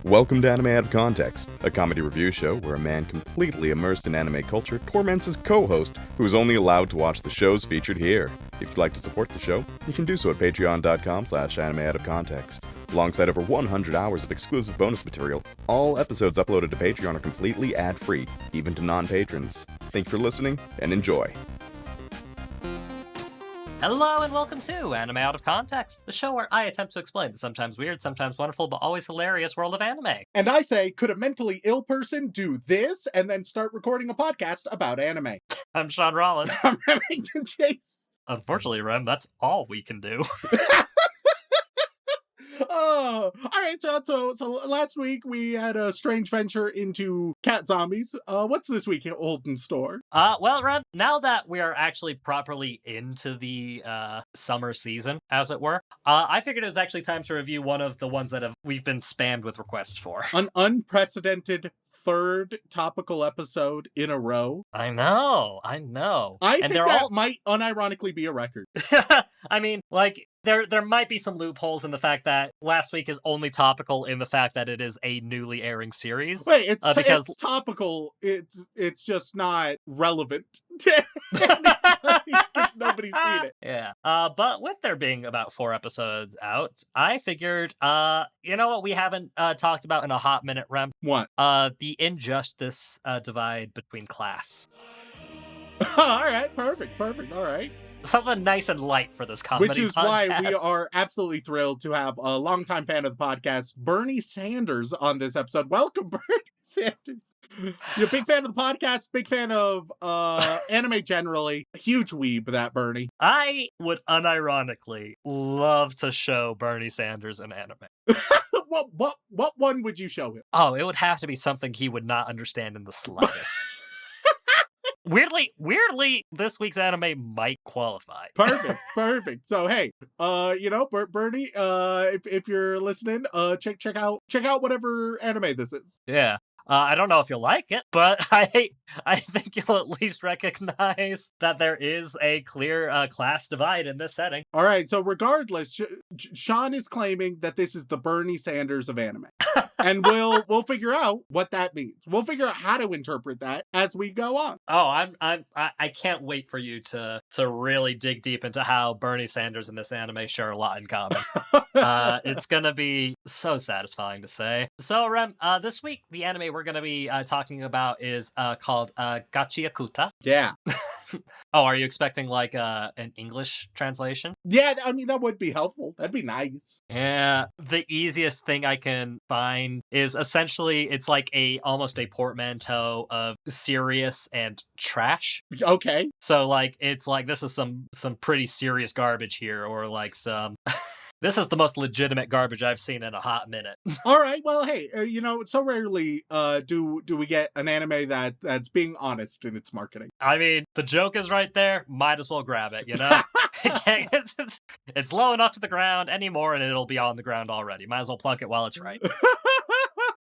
Welcome to Anime Out of Context, a comedy review show where a man completely immersed in anime culture torments his co-host, who is only allowed to watch the shows featured here. If you'd like to support the show, you can do so at patreon.com/animeoutofcontext. Alongside over 100 hours of exclusive bonus material, all episodes uploaded to Patreon are completely ad-free, even to non-patrons. Thank you for listening, and enjoy. Hello and welcome to Anime Out of Context, the show where I attempt to explain the sometimes weird, sometimes wonderful, but always hilarious world of anime. And I say, could a mentally ill person do this and then start recording a podcast about anime? I'm Shaun Rollins. I'm Remington Chase. Unfortunately, Rem, that's all we can do. Oh, all right, so last week we had a strange venture into cat zombies. What's this week hold in store? Well, Rem, now that we are actually properly into the summer season, as it were, I figured it was actually time to review one of the ones that we've been spammed with requests for. An unprecedented third topical episode in a row. I know. I And think that might unironically be a record. I mean, like, there might be some loopholes in the fact that last week is only topical in the fact that it is a newly airing series. Wait, it's topical. It's just not relevant because nobody's seen it. Yeah. But with there being about 4 episodes out, I figured, you know what we haven't talked about in a hot minute, Rem? What? The injustice divide between class. All right, perfect. All right. Something nice and light for this comedy Which is podcast. why we are absolutely thrilled to have a longtime fan of the podcast, Bernie Sanders, on this episode. Welcome, Bernie Sanders. You're a big fan of the podcast, big fan of anime generally. A huge weeb, that Bernie. I would unironically love to show Bernie Sanders in anime. What one would you show him? Oh, it would have to be something he would not understand in the slightest. Weirdly, this week's anime might qualify. Perfect. So hey, Bernie, if you're listening, check out whatever anime this is. Yeah. I don't know if you'll like it, but I think you'll at least recognize that there is a clear class divide in this setting. All right, so regardless, Shaun is claiming that this is the Bernie Sanders of anime. And we'll figure out what that means. We'll figure out how to interpret that as we go on. Oh, I can't wait for you to really dig deep into how Bernie Sanders and this anime share a lot in common. It's gonna be so satisfying to say. So, Rem, this week the anime we're gonna be talking about is called Gachiakuta. Yeah. Oh, are you expecting like an English translation? Yeah, I mean that would be helpful. That'd be nice. Yeah, the easiest thing I can find is essentially it's like almost a portmanteau of serious and trash. Okay. So like it's like this is some pretty serious garbage here, or like some this is the most legitimate garbage I've seen in a hot minute. All right. Well, hey, so rarely do we get an anime that's being honest in its marketing. I mean, the joke is right there. Might as well grab it, you know? It's low enough to the ground anymore, and it'll be on the ground already. Might as well plunk it while it's right.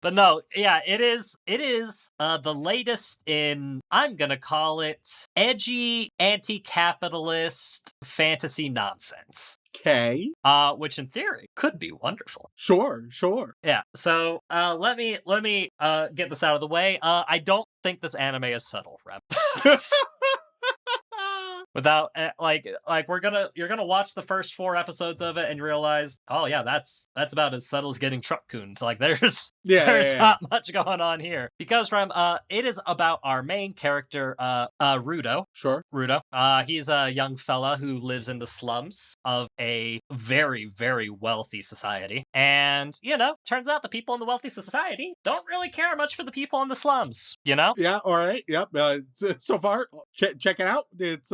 But no, yeah, it is the latest in, I'm gonna call it, edgy, anti-capitalist fantasy nonsense. Okay. Which in theory could be wonderful. Sure. Yeah, so let me get this out of the way. I don't think this anime is subtle, Rep. Without you're gonna watch the first 4 episodes of it and realize, oh yeah, that's about as subtle as getting truck-cooned. Like there's not much going on here, because it is about our main character, Rudo. Sure. Rudo. He's a young fella who lives in the slums of a very, very wealthy society, and turns out the people in the wealthy society don't really care much for the people in the slums. You know? Yeah. All right. Yep. So far, check it out. It's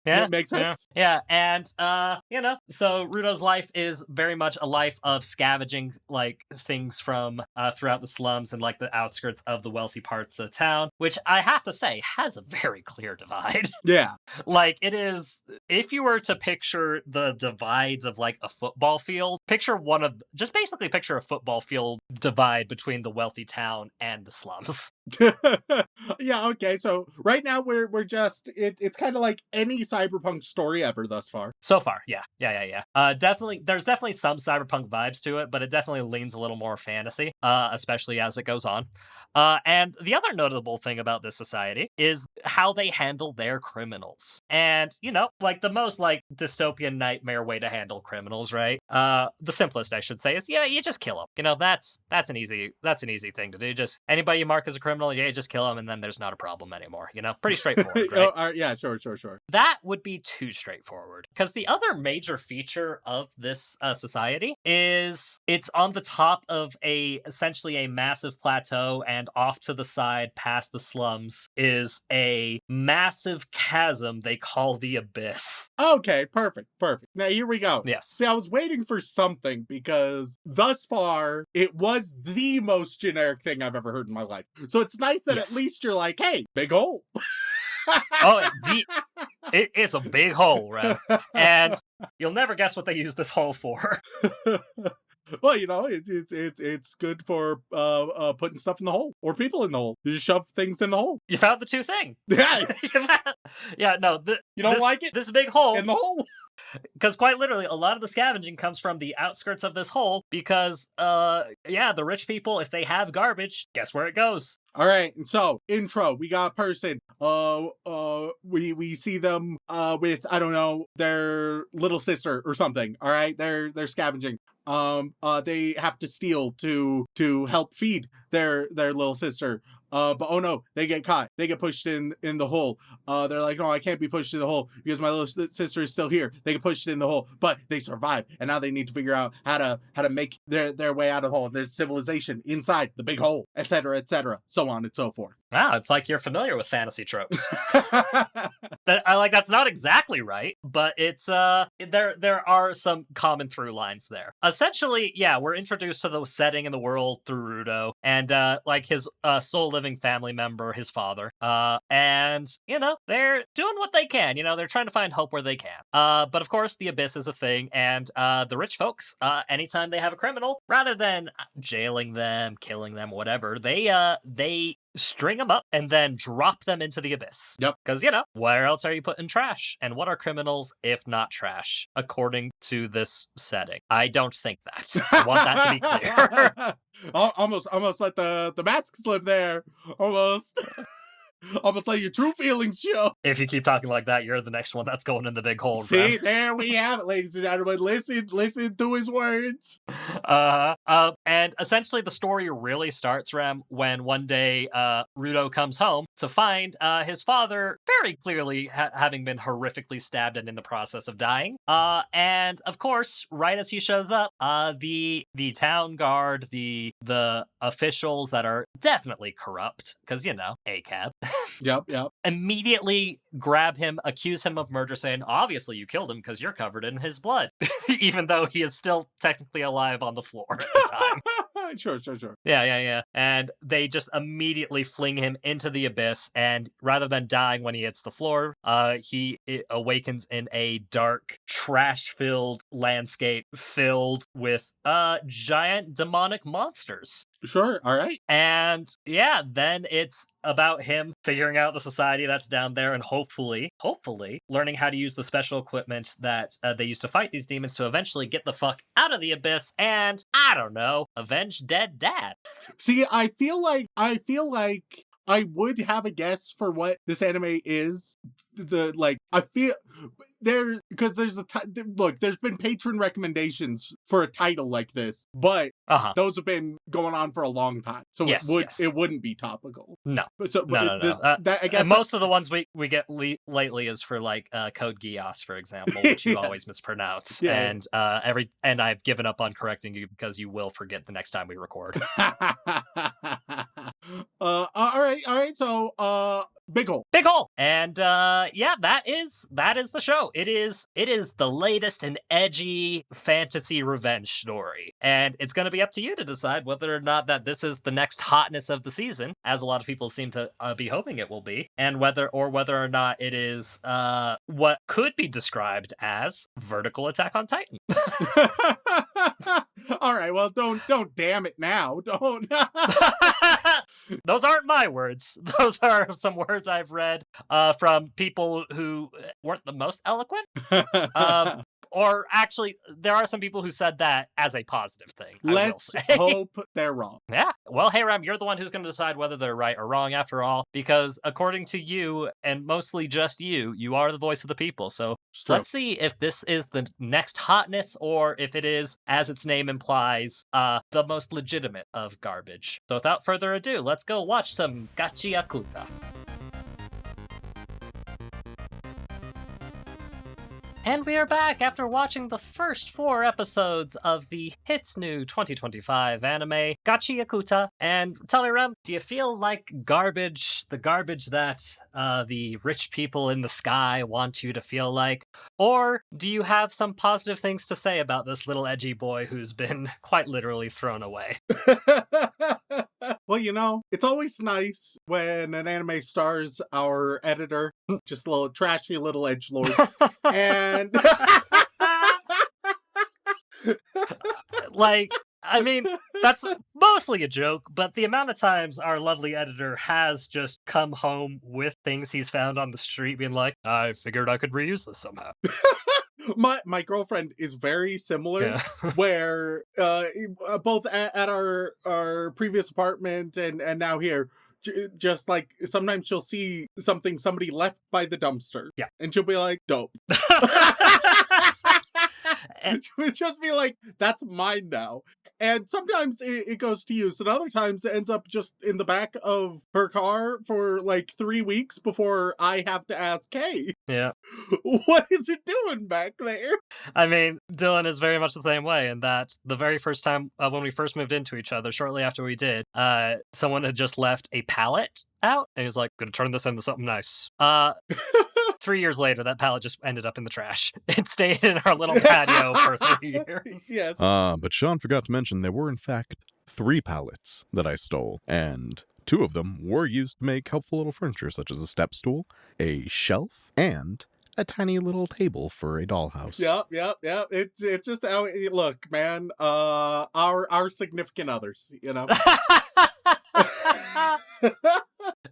Yeah, it makes sense. Yeah, and so Rudo's life is very much a life of scavenging like things from throughout the slums and like the outskirts of the wealthy parts of town, which I have to say has a very clear divide. Yeah. Like it is, if you were to picture the divides of like a football field, picture a football field divide between the wealthy town and the slums. Yeah, okay. So right now we're just it's kind of like any cyberpunk story ever thus far. So far, yeah. Definitely, there's definitely some cyberpunk vibes to it, but it definitely leans a little more fantasy, especially as it goes on. And the other notable thing about this society is how they handle their criminals. And, like the most like dystopian nightmare way to handle criminals, right? The simplest, I should say, is you just kill them. That's an easy thing to do. Just anybody you mark as a criminal, you just kill them, and then there's not a problem anymore. Pretty straightforward, right? Yeah, sure. That would be too straightforward. Because the other major feature of this society is it's on the top of essentially a massive plateau, and off to the side past the slums is a massive chasm they call the Abyss. Okay, perfect. Now here we go. Yes. See, I was waiting for something because thus far it was the most generic thing I've ever heard in my life. So it's nice that at least you're like, hey, big hole. It's a big hole, Rev. And you'll never guess what they use this hole for. Well, it's good for putting stuff in the hole or people in the hole. You just shove things in the hole. You found the two things. Yeah. Yeah, no. You don't like it? This big hole. In the hole? Because quite literally, a lot of the scavenging comes from the outskirts of this hole because, the rich people, if they have garbage, guess where it goes? All right, so intro, we got a person. We see them with, I don't know, their little sister or something. All right, they're scavenging. They have to steal to help feed their little sister. But oh no, they get caught. They get pushed in the hole. They're like, no, I can't be pushed in the hole because my little sister is still here. They get pushed in the hole, but they survive, and now they need to figure out how to make their way out of the hole. There's civilization inside the big hole, etc., so on and so forth. Wow, it's like you're familiar with fantasy tropes. That's not exactly right, but it's there are some common through lines there. Essentially, we're introduced to the setting and the world through Rudo and his sole living family member, his father. And they're doing what they can. They're trying to find hope where they can. But of course, the Abyss is a thing, and the rich folks, anytime they have a criminal, rather than jailing them, killing them, whatever, they string them up and then drop them into the Abyss. Yep. Because, where else are you putting trash? And what are criminals if not trash, according to this setting? I don't think that. I want that to be clear. Almost let the mask slip there. Almost let your true feelings show. If you keep talking like that, you're the next one that's going in the big hole. See, there we have it, ladies and gentlemen. Listen to his words. And essentially the story really starts, Rem, when one day Rudo comes home to find his father very clearly having been horrifically stabbed and in the process of dying. And of course, right as he shows up, the town guard, the officials that are definitely corrupt, because ACAB. Yep. Immediately grab him, accuse him of murder, saying, obviously you killed him because you're covered in his blood, even though he is still technically alive on the floor at the time. Sure. Yeah. And they just immediately fling him into the Abyss, and rather than dying when he hits the floor, he awakens in a dark, trash-filled landscape filled with giant demonic monsters. Sure, all right. And then it's about him figuring out the society that's down there and hopefully learning how to use the special equipment that they use to fight these demons to eventually get the fuck out of the Abyss and, I don't know, avenge dead dad. See, I feel like I would have a guess for what this anime is. I feel because there's there's been patron recommendations for a title like this, but those have been going on for a long time, so it wouldn't be topical. No, no. I guess most of the ones we get lately is for Code Geass, for example, which you always mispronounce, and I've given up on correcting you because you will forget the next time we record. All right. So, Big Hole. And that is the show. It is the latest and edgy fantasy revenge story, and it's going to be up to you to decide whether or not that this is the next hotness of the season, as a lot of people seem to be hoping it will be, and whether or not it is what could be described as vertical Attack on Titan. All right, well, don't damn it now. Don't. Those aren't my words. Those are some words I've read from people who weren't the most eloquent. Or actually, there are some people who said that as a positive thing. Let's I will say. hope they're wrong. Yeah. Well, hey, Ram, you're the one who's going to decide whether they're right or wrong after all, because according to you, and mostly just you, you are the voice of the people. So let's see if this is the next hotness or if it is, as its name implies, the most legitimate of garbage. So without further ado, let's go watch some Gachiakuta. And we are back after watching the first 4 episodes of the hits new 2025 anime, Gachiakuta. And tell me, Rem, do you feel like garbage, the garbage that the rich people in the sky want you to feel like? Or do you have some positive things to say about this little edgy boy who's been quite literally thrown away? Well, you know, it's always nice when an anime stars our editor, just a little trashy little edgelord. And like, I mean, that's mostly a joke, but the amount of times our lovely editor has just come home with things he's found on the street being like, I figured I could reuse this somehow. my girlfriend is very similar, Yeah. where both at our previous apartment and now here, just like sometimes she'll see something somebody left by the dumpster, Yeah, and she'll be like, dope. She'll just be like, that's mine now. And sometimes it goes to use, and other times it ends up just in the back of her car for like 3 weeks before I have to ask, hey, yeah. what is it doing back there? I mean, Dylan is very much the same way in that the very first time when we first moved into each other, shortly after we did, someone had just left a pallet out, and he's like, gonna turn this into something nice. 3 years later, that pallet just ended up in the trash. It stayed in our little patio for 3 years. Yes. But Shaun forgot to mention there were, in fact, 3 pallets that I stole, and 2 of them were used to make helpful little furniture, such as a step stool, a shelf, and a tiny little table for a dollhouse. Yep. It's just how look, man. Our significant others, you know.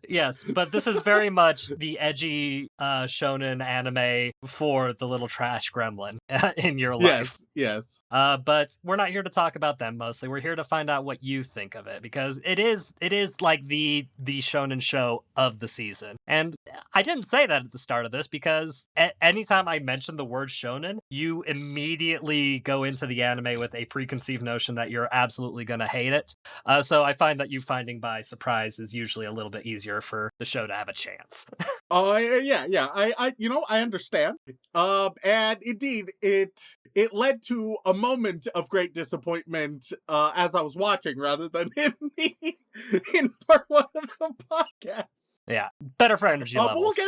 Yes, but this is very much the edgy shonen anime for the little trash gremlin in your life. Yes. But we're not here to talk about them mostly. We're here to find out what you think of it, because it is like the shonen show of the season. And I didn't say that at the start of this because anytime I mention the word shonen, you immediately go into the anime with a preconceived notion that you're absolutely going to hate it. So I find that you finding by surprise is usually a little bit easier for the show to have a chance. Yeah. I understand. And indeed, it led to a moment of great disappointment as I was watching, rather than in part 1 of the podcast. Yeah, better for energy levels.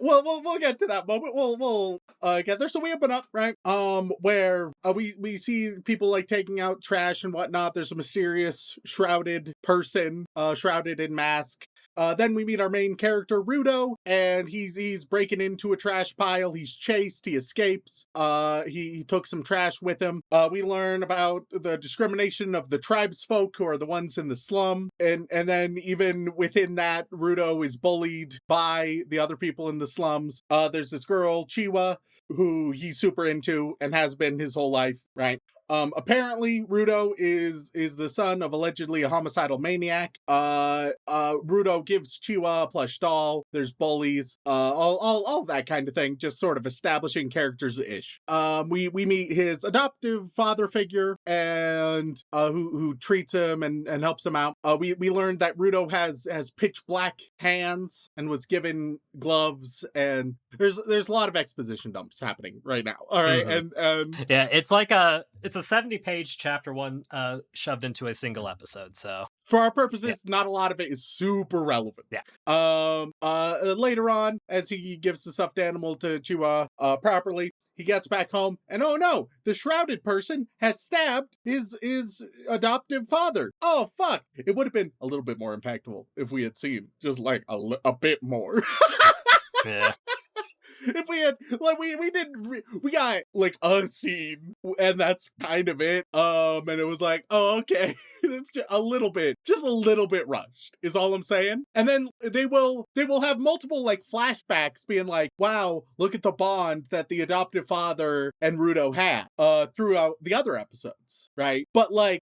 We'll get to that moment. We'll get there. So we open up, right? Where we see people like taking out trash and whatnot. There's a mysterious shrouded person, shrouded in mask. Then we meet our main character, Rudo, and he's breaking into a trash pile. He's chased. He escapes. He took some trash with him. We learn about the discrimination of the tribesfolk, who are the ones in the slum, and then even within that, Rudo is bullied by the other people in the slums. There's this girl, Chiwa, who he's super into and has been his whole life, right? Apparently, Rudo is the son of allegedly a homicidal maniac. Rudo gives Chiwa a plush doll. There's bullies, all that kind of thing. Just sort of establishing characters-ish. We meet his adoptive father figure and who treats him and helps him out. We learned that Rudo has pitch black hands and was given gloves, and there's a lot of exposition dumps happening right now. All right, and yeah, it's a 70-page chapter 1 shoved into a single episode. So for our purposes, not a lot of it is super relevant. Yeah. Later on, as he gives the stuffed animal to Chiwa properly, he gets back home, and oh no, the shrouded person has stabbed his adoptive father. Oh fuck! It would have been a little bit more impactful if we had seen just like a bit more. Yeah. if we had like we got like a scene and that's kind of it. And it was like, oh, okay. Just a little bit rushed is all I'm saying. And then they will have multiple like flashbacks being like, wow, look at the bond that the adoptive father and Rudo had throughout the other episodes, right? But like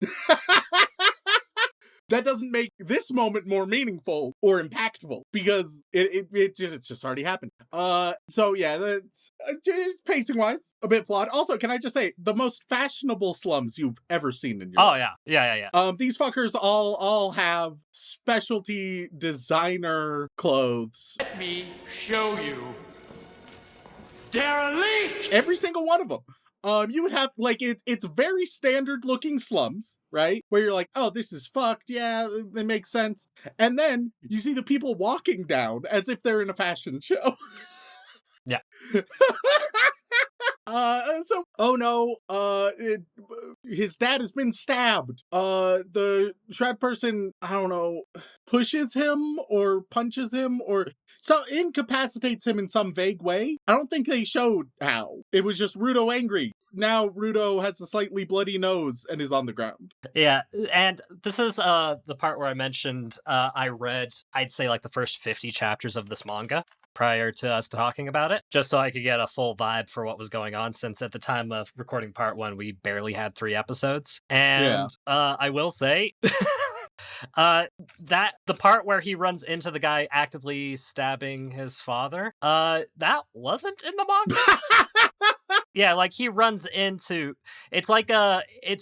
that doesn't make this moment more meaningful or impactful because it's just already happened. So yeah, that's pacing wise a bit flawed. Also, can I just say the most fashionable slums you've ever seen in your life? Yeah. These fuckers all have specialty designer clothes. Let me show you. Derelict! Every single one of them. You would have, like, it's very standard looking slums, right? Where you're like, oh, this is fucked. Yeah, it makes sense. And then you see the people walking down as if they're in a fashion show. Yeah. So, oh no, his dad has been stabbed. The shred person, I don't know, pushes him or punches him or so incapacitates him in some vague way. I don't think they showed how. It was just Rudo angry. Now Rudo has a slightly bloody nose and is on the ground. Yeah, and this is the part where I mentioned I read, I'd say, like the first 50 chapters of this manga prior to us talking about it, just so I could get a full vibe for what was going on, since at the time of recording part 1, we barely had 3 episodes. And I will say that the part where he runs into the guy actively stabbing his father, that wasn't in the manga. Yeah, like he runs into, it's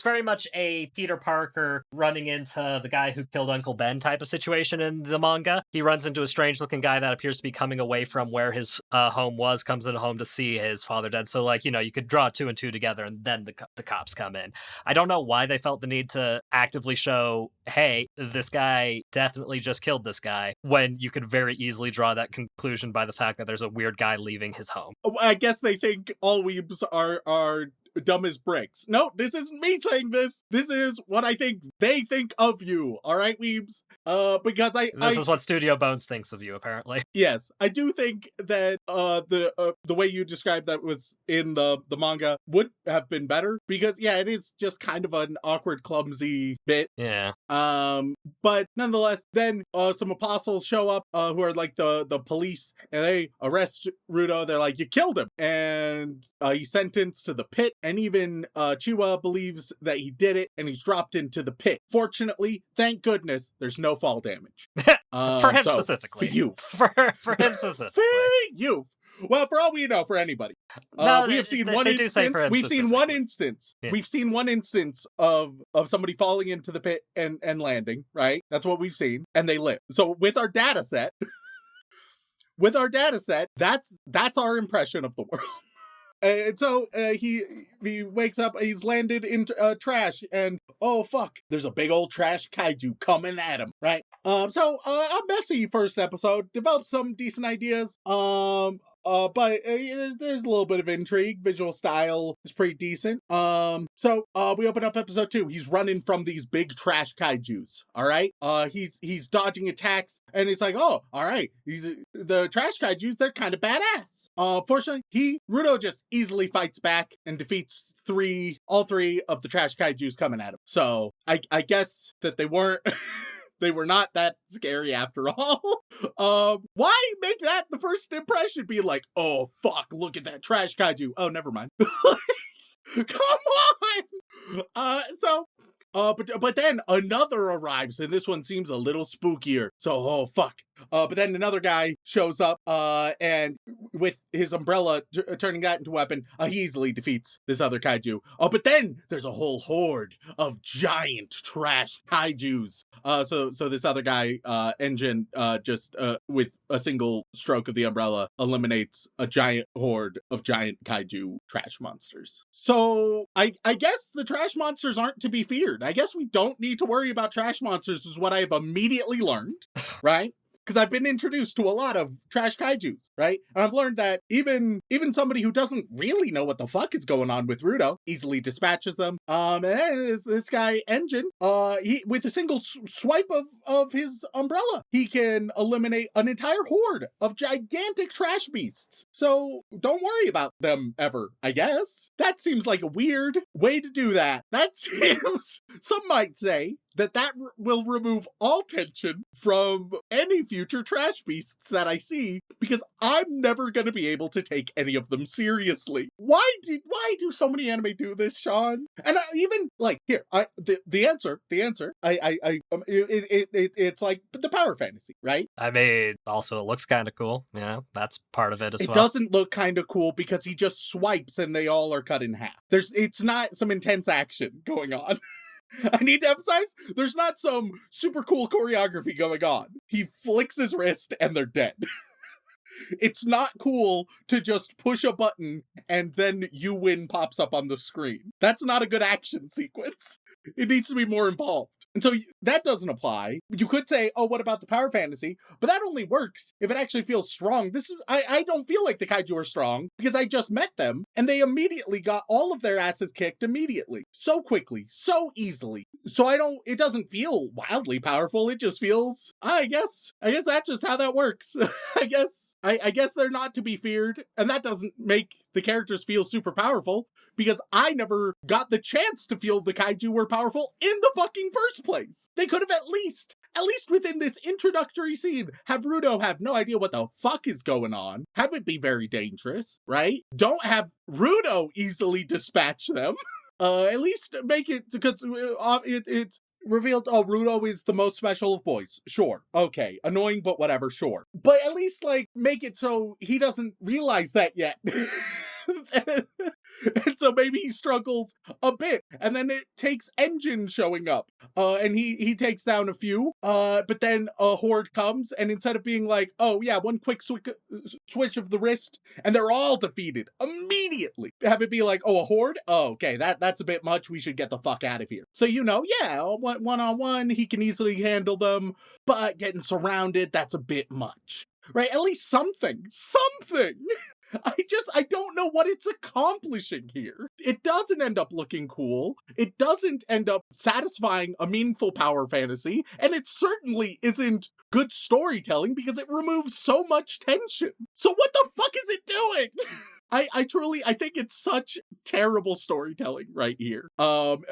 very much a Peter Parker running into the guy who killed Uncle Ben type of situation in the manga. He runs into a strange looking guy that appears to be coming away from where his home was, comes into home to see his father dead. So like, you could draw 2 and 2 together and then the cops come in. I don't know why they felt the need to actively show, hey, this guy definitely just killed this guy, when you could very easily draw that conclusion by the fact that there's a weird guy leaving his home. I guess they think all weebs are dumb as bricks. No, this isn't me saying this. This is what I think they think of you. All right, weebs? Because this is what Studio Bones thinks of you, apparently. Yes, I do think that the way you described that was in the manga would have been better, because yeah, it is just kind of an awkward, clumsy bit. Yeah. But nonetheless, then some apostles show up who are like the police, and they arrest Rudo. They're like, you killed him, and he's sentenced to the pit. And even Chiwa believes that he did it, and he's dropped into the pit. Fortunately, thank goodness, there's no fall damage. For him specifically. For you. For him specifically. For you. Well, for all we know, for anybody. No, we have seen one they do say instance. for him We've seen one specifically. instance. Yeah. We've seen one instance of somebody falling into the pit and landing, right? That's what we've seen. And they live. So with our data set, that's our impression of the world. And so he wakes up, he's landed in trash, and oh fuck, there's a big old trash kaiju coming at him, right? So a messy first episode, developed some decent ideas, but there's a little bit of intrigue. Visual style is pretty decent. So we open up episode 2. He's running from these big trash kaijus, all right? He's dodging attacks, and it's like, oh, all right, the trash kaijus, they're kind of badass. Fortunately, Rudo just easily fights back and defeats all three of the trash kaijus coming at him. So I guess that they weren't they were not that scary after all. Why make that the first impression? Be like, oh fuck, look at that trash kaiju. Oh, never mind. Come on. But then another arrives, and this one seems a little spookier. So, oh fuck. But then another guy shows up, and with his umbrella turning that into a weapon, he easily defeats this other kaiju. But then there's a whole horde of giant trash kaijus. So this other guy, Engine, just with a single stroke of the umbrella, eliminates a giant horde of giant kaiju trash monsters. So I guess the trash monsters aren't to be feared. I guess we don't need to worry about trash monsters, is what I have immediately learned, right? because I've been introduced to a lot of trash kaijus, right? And I've learned that even somebody who doesn't really know what the fuck is going on with Rudo easily dispatches them. And this guy Engine, he with a single swipe of his umbrella, he can eliminate an entire horde of gigantic trash beasts. So don't worry about them ever, I guess. That seems like a weird way to do that. That seems, some might say, that will remove all tension from any future trash beasts that I see, because I'm never going to be able to take any of them seriously. Why do so many anime do this, Shaun? And even like here, the answer, it's like the power fantasy, right? I mean, also it looks kind of cool. Yeah, that's part of it as well. It doesn't look kind of cool because he just swipes and they all are cut in half. It's not some intense action going on. I need to emphasize, there's not some super cool choreography going on. He flicks his wrist and they're dead. It's not cool to just push a button and then you win pops up on the screen. That's not a good action sequence. It needs to be more involved. And so that doesn't apply. You could say, oh, what about the power fantasy? But that only works if it actually feels strong. I don't feel like the kaiju are strong because I just met them and they immediately got all of their asses kicked immediately. So quickly, so easily. So it doesn't feel wildly powerful. It just feels, I guess that's just how that works. I guess they're not to be feared, and that doesn't make the characters feel super powerful, because I never got the chance to feel the kaiju were powerful in the fucking first place. They could have at least within this introductory scene, have Rudo have no idea what the fuck is going on, have it be very dangerous, right? Don't have Rudo easily dispatch them. At least make it, because it's revealed, oh, Rudo is the most special of boys. Sure. Okay. Annoying, but whatever. Sure. But at least, like, make it so he doesn't realize that yet. And so maybe he struggles a bit. And then it takes Engine showing up. And he takes down a few. But then a horde comes, and instead of being like, oh yeah, one quick switch of the wrist, and they're all defeated immediately, have it be like, oh, a horde? Oh, okay, that's a bit much. We should get the fuck out of here. So, yeah, one-on-one, he can easily handle them, but getting surrounded, that's a bit much. Right? At least something. I don't know what it's accomplishing here. It doesn't end up looking cool. It doesn't end up satisfying a meaningful power fantasy. And it certainly isn't good storytelling because it removes so much tension. So what the fuck is it doing? I think it's such terrible storytelling right here. But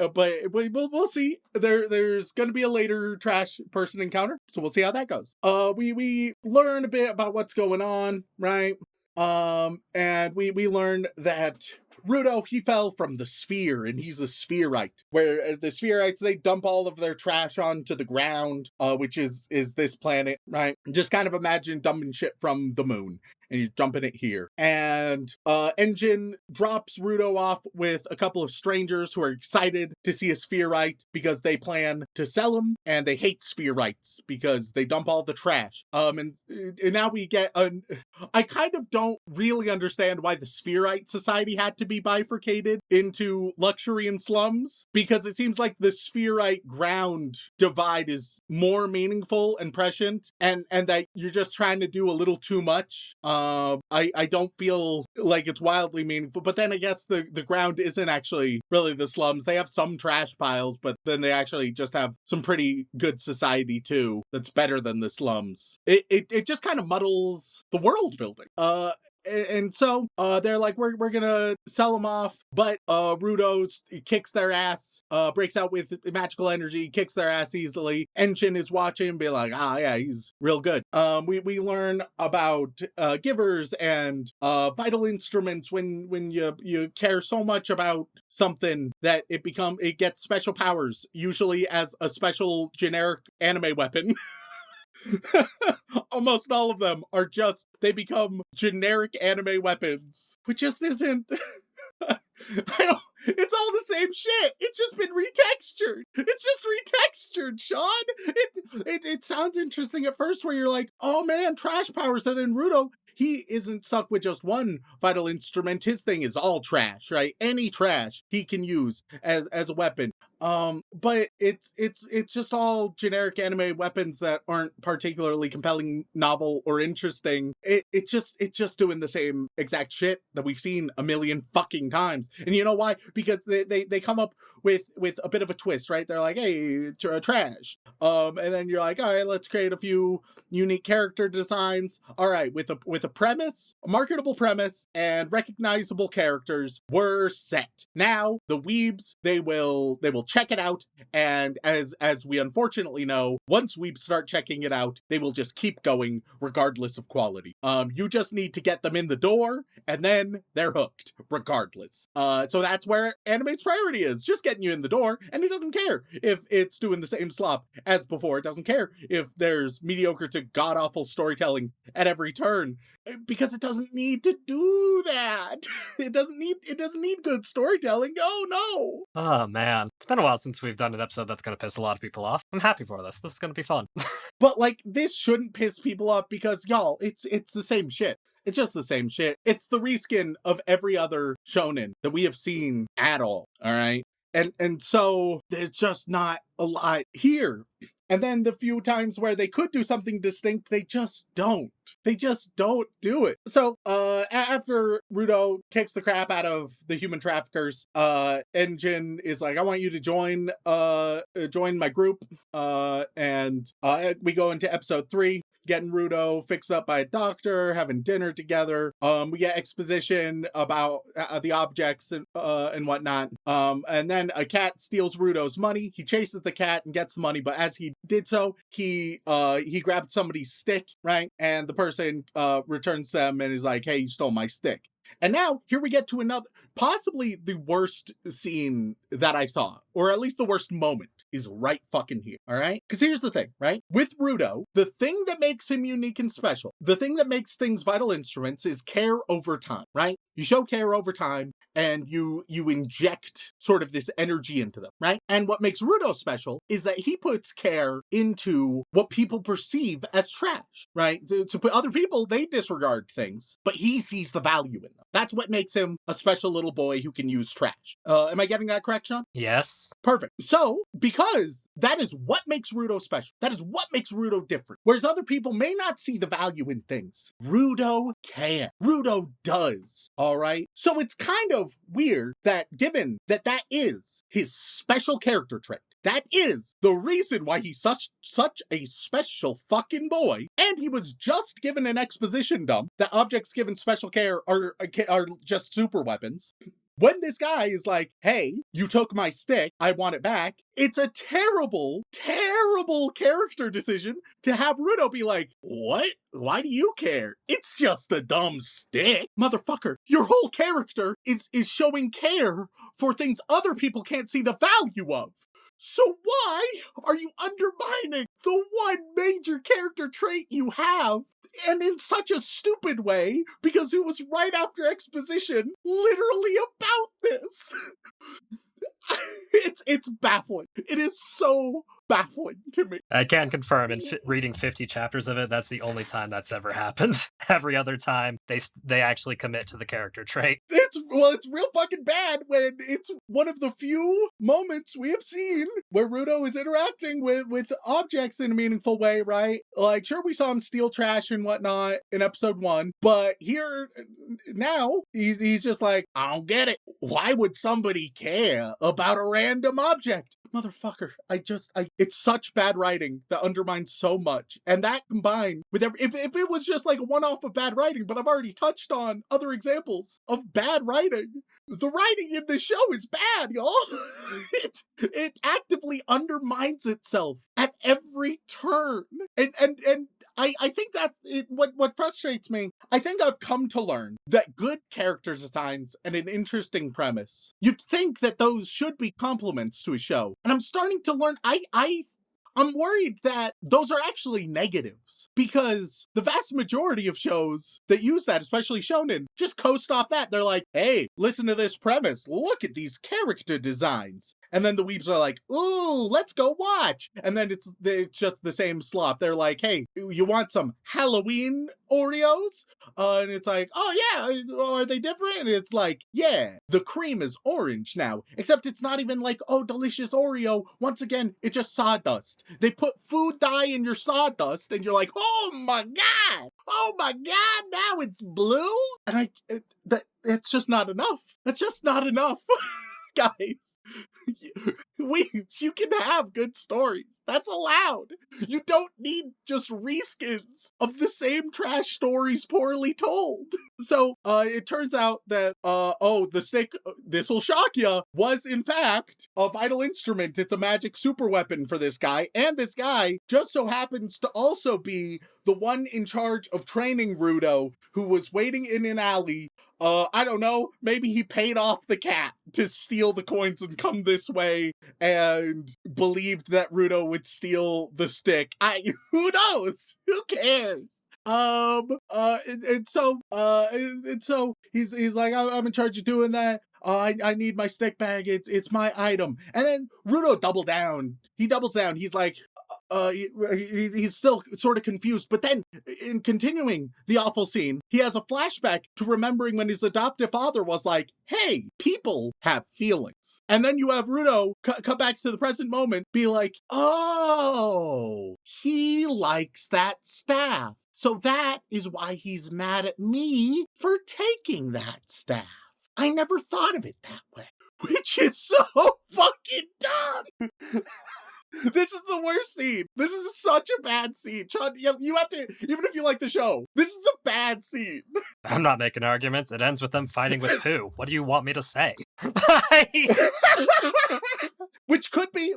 we'll see. There's gonna be a later trash person encounter, so we'll see how that goes. We learn a bit about what's going on, right? And we learned that Rudo, he fell from the sphere, and he's a spherite, where the spherites, they dump all of their trash onto the ground, which is this planet, right? Just kind of imagine dumping shit from the moon, and you're dumping it here. And Engine drops Rudo off with a couple of strangers who are excited to see a spherite because they plan to sell him, and they hate spherites because they dump all the trash. And now we get I kind of don't really understand why the spherite society had to be bifurcated into luxury and slums, because it seems like the spherite ground divide is more meaningful and prescient, and that you're just trying to do a little too much. I don't feel like it's wildly meaningful, but then I guess the ground isn't actually really the slums. They have some trash piles, but then they actually just have some pretty good society too that's better than the slums. It just kind of muddles the world building. And so they're like, we're gonna sell them off, but Rudo kicks their ass, breaks out with magical energy, kicks their ass easily. Engine is watching and be like, yeah, he's real good. We learn about givers and vital instruments when you care so much about something that it gets special powers, usually as a special generic anime weapon. Almost all of them are they become generic anime weapons, which just isn't. It's all the same shit. It's just been retextured. It's just retextured, Shaun. It sounds interesting at first, where you're like, oh man, trash powers, and then Rudo, he isn't stuck with just one vital instrument. His thing is all trash, right? Any trash he can use as a weapon. But it's just all generic anime weapons that aren't particularly compelling, novel, or interesting. It's just doing the same exact shit that we've seen a million fucking times. And you know why? Because they come up with a bit of a twist, right? They're like, hey, trash. And then you're like, all right, let's create a few unique character designs. All right, with a premise, a marketable premise, and recognizable characters, we're set. Now the weebs, they will check it out, and as we unfortunately know, once weebs start checking it out, they will just keep going regardless of quality. You just need to get them in the door, and then they're hooked regardless. So that's where anime's priority is, just getting you in the door, and it doesn't care if it's doing the same slop as before. It doesn't care if there's mediocre to god-awful storytelling at every turn, because it doesn't need to do that. It doesn't need good storytelling. Oh no. Oh man, it's been a while since we've done an episode that's gonna piss a lot of people off. I'm happy for this. This is gonna be fun. But like, this shouldn't piss people off because y'all, it's the same shit. It's just the same shit. It's the reskin of every other shonen that we have seen at all. All right. And so there's just not a lot here. And then the few times where they could do something distinct, they just don't. They just don't do it. So, after Rudo kicks the crap out of the human traffickers, Engine is like, I want you to join my group. And we go into episode 3. Getting Rudo fixed up by a doctor, having dinner together. We get exposition about the objects and whatnot. And then a cat steals Rudo's money. He chases the cat and gets the money, but as he did so, he grabbed somebody's stick, right? And the person returns them and is like, hey, you stole my stick. And now, here we get to another, possibly the worst scene that I saw, or at least the worst moment, is right fucking here, all right? Because here's the thing, right? With Rudo, the thing that makes him unique and special, the thing that makes things vital instruments is care over time, right? You show care over time, and you inject sort of this energy into them, right? And what makes Rudo special is that he puts care into what people perceive as trash, right? To put other people, they disregard things, but he sees the value in them. That's what makes him a special little boy who can use trash. Am I getting that correct, Shaun? Yes. Perfect. So, because that is what makes Rudo special, that is what makes Rudo different. Whereas other people may not see the value in things, Rudo can. Rudo does. All right? So it's kind of weird that, given that that is his special character trait, that is the reason why he's such a special fucking boy, and he was just given an exposition dump that objects given special care are just super weapons. When this guy is like, hey, you took my stick, I want it back, it's a terrible, terrible character decision to have Rudo be like, what? Why do you care? It's just a dumb stick. Motherfucker, your whole character is showing care for things other people can't see the value of. So why are you undermining the one major character trait you have, and in such a stupid way, because it was right after exposition literally about this? It's baffling. It is so baffling to me. I can confirm, in reading 50 chapters of it, that's the only time that's ever happened. Every other time, they actually commit to the character trait. It's real fucking bad when it's one of the few moments we have seen where Rudo is interacting with objects in a meaningful way, right? Like, sure, we saw him steal trash and whatnot in episode 1, but here, now, he's just like, I don't get it. Why would somebody care about a random object? Motherfucker, it's such bad writing that undermines so much. And that combined with if it was just like a one-off of bad writing, but I've already touched on other examples of bad writing. The writing in this show is bad, y'all. It actively undermines itself at every turn. And I think that what frustrates me, I think I've come to learn that good character designs and an interesting premise, you'd think that those should be compliments to a show. And I'm starting to learn, I'm worried that those are actually negatives, because the vast majority of shows that use that, especially shonen, just coast off that. They're like, hey, listen to this premise. Look at these character designs. And then the weebs are like, ooh, let's go watch. And then it's just the same slop. They're like, hey, you want some Halloween Oreos? And it's like, oh yeah, are they different? And it's like, yeah, the cream is orange now. Except it's not even like, oh, delicious Oreo. Once again, it's just sawdust. They put food dye in your sawdust and you're like, oh my God, now it's blue? And it's just not enough. That's just not enough. Guys, you can have good stories. That's allowed. You don't need just reskins of the same trash stories poorly told. So, it turns out that, the stick, this'll shock ya, was in fact a vital instrument. It's a magic super weapon for this guy. And this guy just so happens to also be the one in charge of training Rudo, who was waiting in an alley. I don't know, maybe he paid off the cat to steal the coins and come this way and believed that Rudo would steal the stick. Who knows? Who cares? And so he's like, I'm in charge of doing that. I need my stick bag. It's my item. And then Rudo doubles down. He's like, he's still sort of confused, but then in continuing the awful scene, he has a flashback to remembering when his adoptive father was like, hey, people have feelings. And then you have Rudo come back to the present moment, be like, oh, he likes that staff. So that is why he's mad at me for taking that staff. I never thought of it that way. Which is so fucking dumb. This is the worst scene. This is such a bad scene. Shaun, you have to, even if you like the show, this is a bad scene. I'm not making arguments. It ends with them fighting with poo. What do you want me to say? Which could be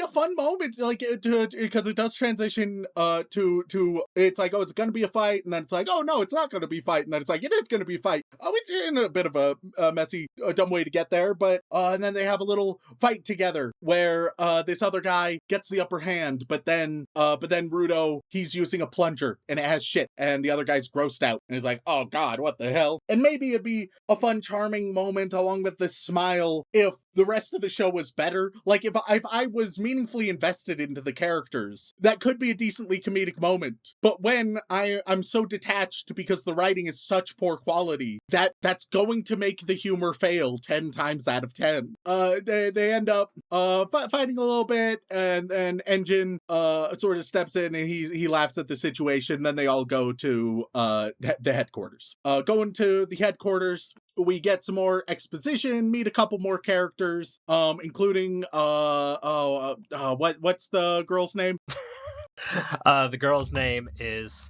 a fun moment, like, because it does transition to it's like, oh, it's gonna be a fight, and then it's like, oh no, it's not gonna be a fight, and then it's like, it is gonna be a fight. Oh, it's in a bit of a messy, dumb way to get there, but and then they have a little fight together where this other guy gets the upper hand, but then Rudo, he's using a plunger and it has shit, and the other guy's grossed out and he's like, oh god, what the hell? And maybe it'd be a fun, charming moment along with this smile if the rest of the show was better. Like, if I was meaningfully invested into the characters, that could be a decently comedic moment. But when I'm so detached because the writing is such poor quality, that's going to make the humor fail 10 times out of 10. They end up fighting a little bit, and then Engine sort of steps in and he laughs at the situation. Then they all go to the headquarters. Going to the headquarters, we get some more exposition, meet a couple more characters, including what's the girl's name? The girl's name is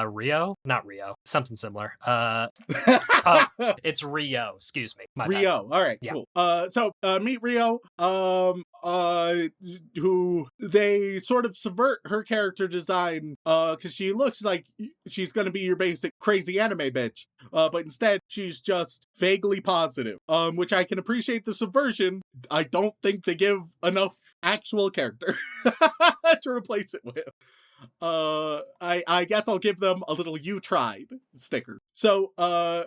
Rio? Not Rio. Something similar. It's Rio. Excuse me. My Rio. bad. All right. Yeah. Cool. So meet Rio. Who they sort of subvert her character design. Because she looks like she's gonna be your basic crazy anime bitch. But instead she's just vaguely positive. Which I can appreciate the subversion. I don't think they give enough actual character to replace it with. I guess I'll give them a little "you tried" sticker. So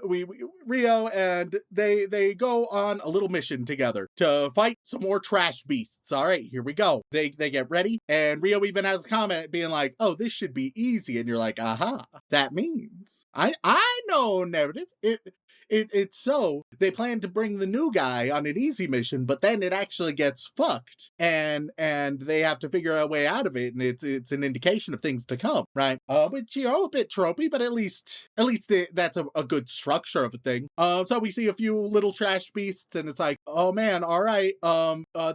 we Rio and they go on a little mission together to fight some more trash beasts. All right, here we go. They get ready, and Rio even has a comment being like, "Oh, this should be easy," and you're like, "Aha, that means I know narrative. It's so they plan to bring the new guy on an easy mission, but then it actually gets fucked, and they have to figure out a way out of it, and it's an indication of things to come, right? Which, you know, a bit tropey, but at least that's a good structure of a thing. So we see a few little trash beasts, and it's like, oh man, all right,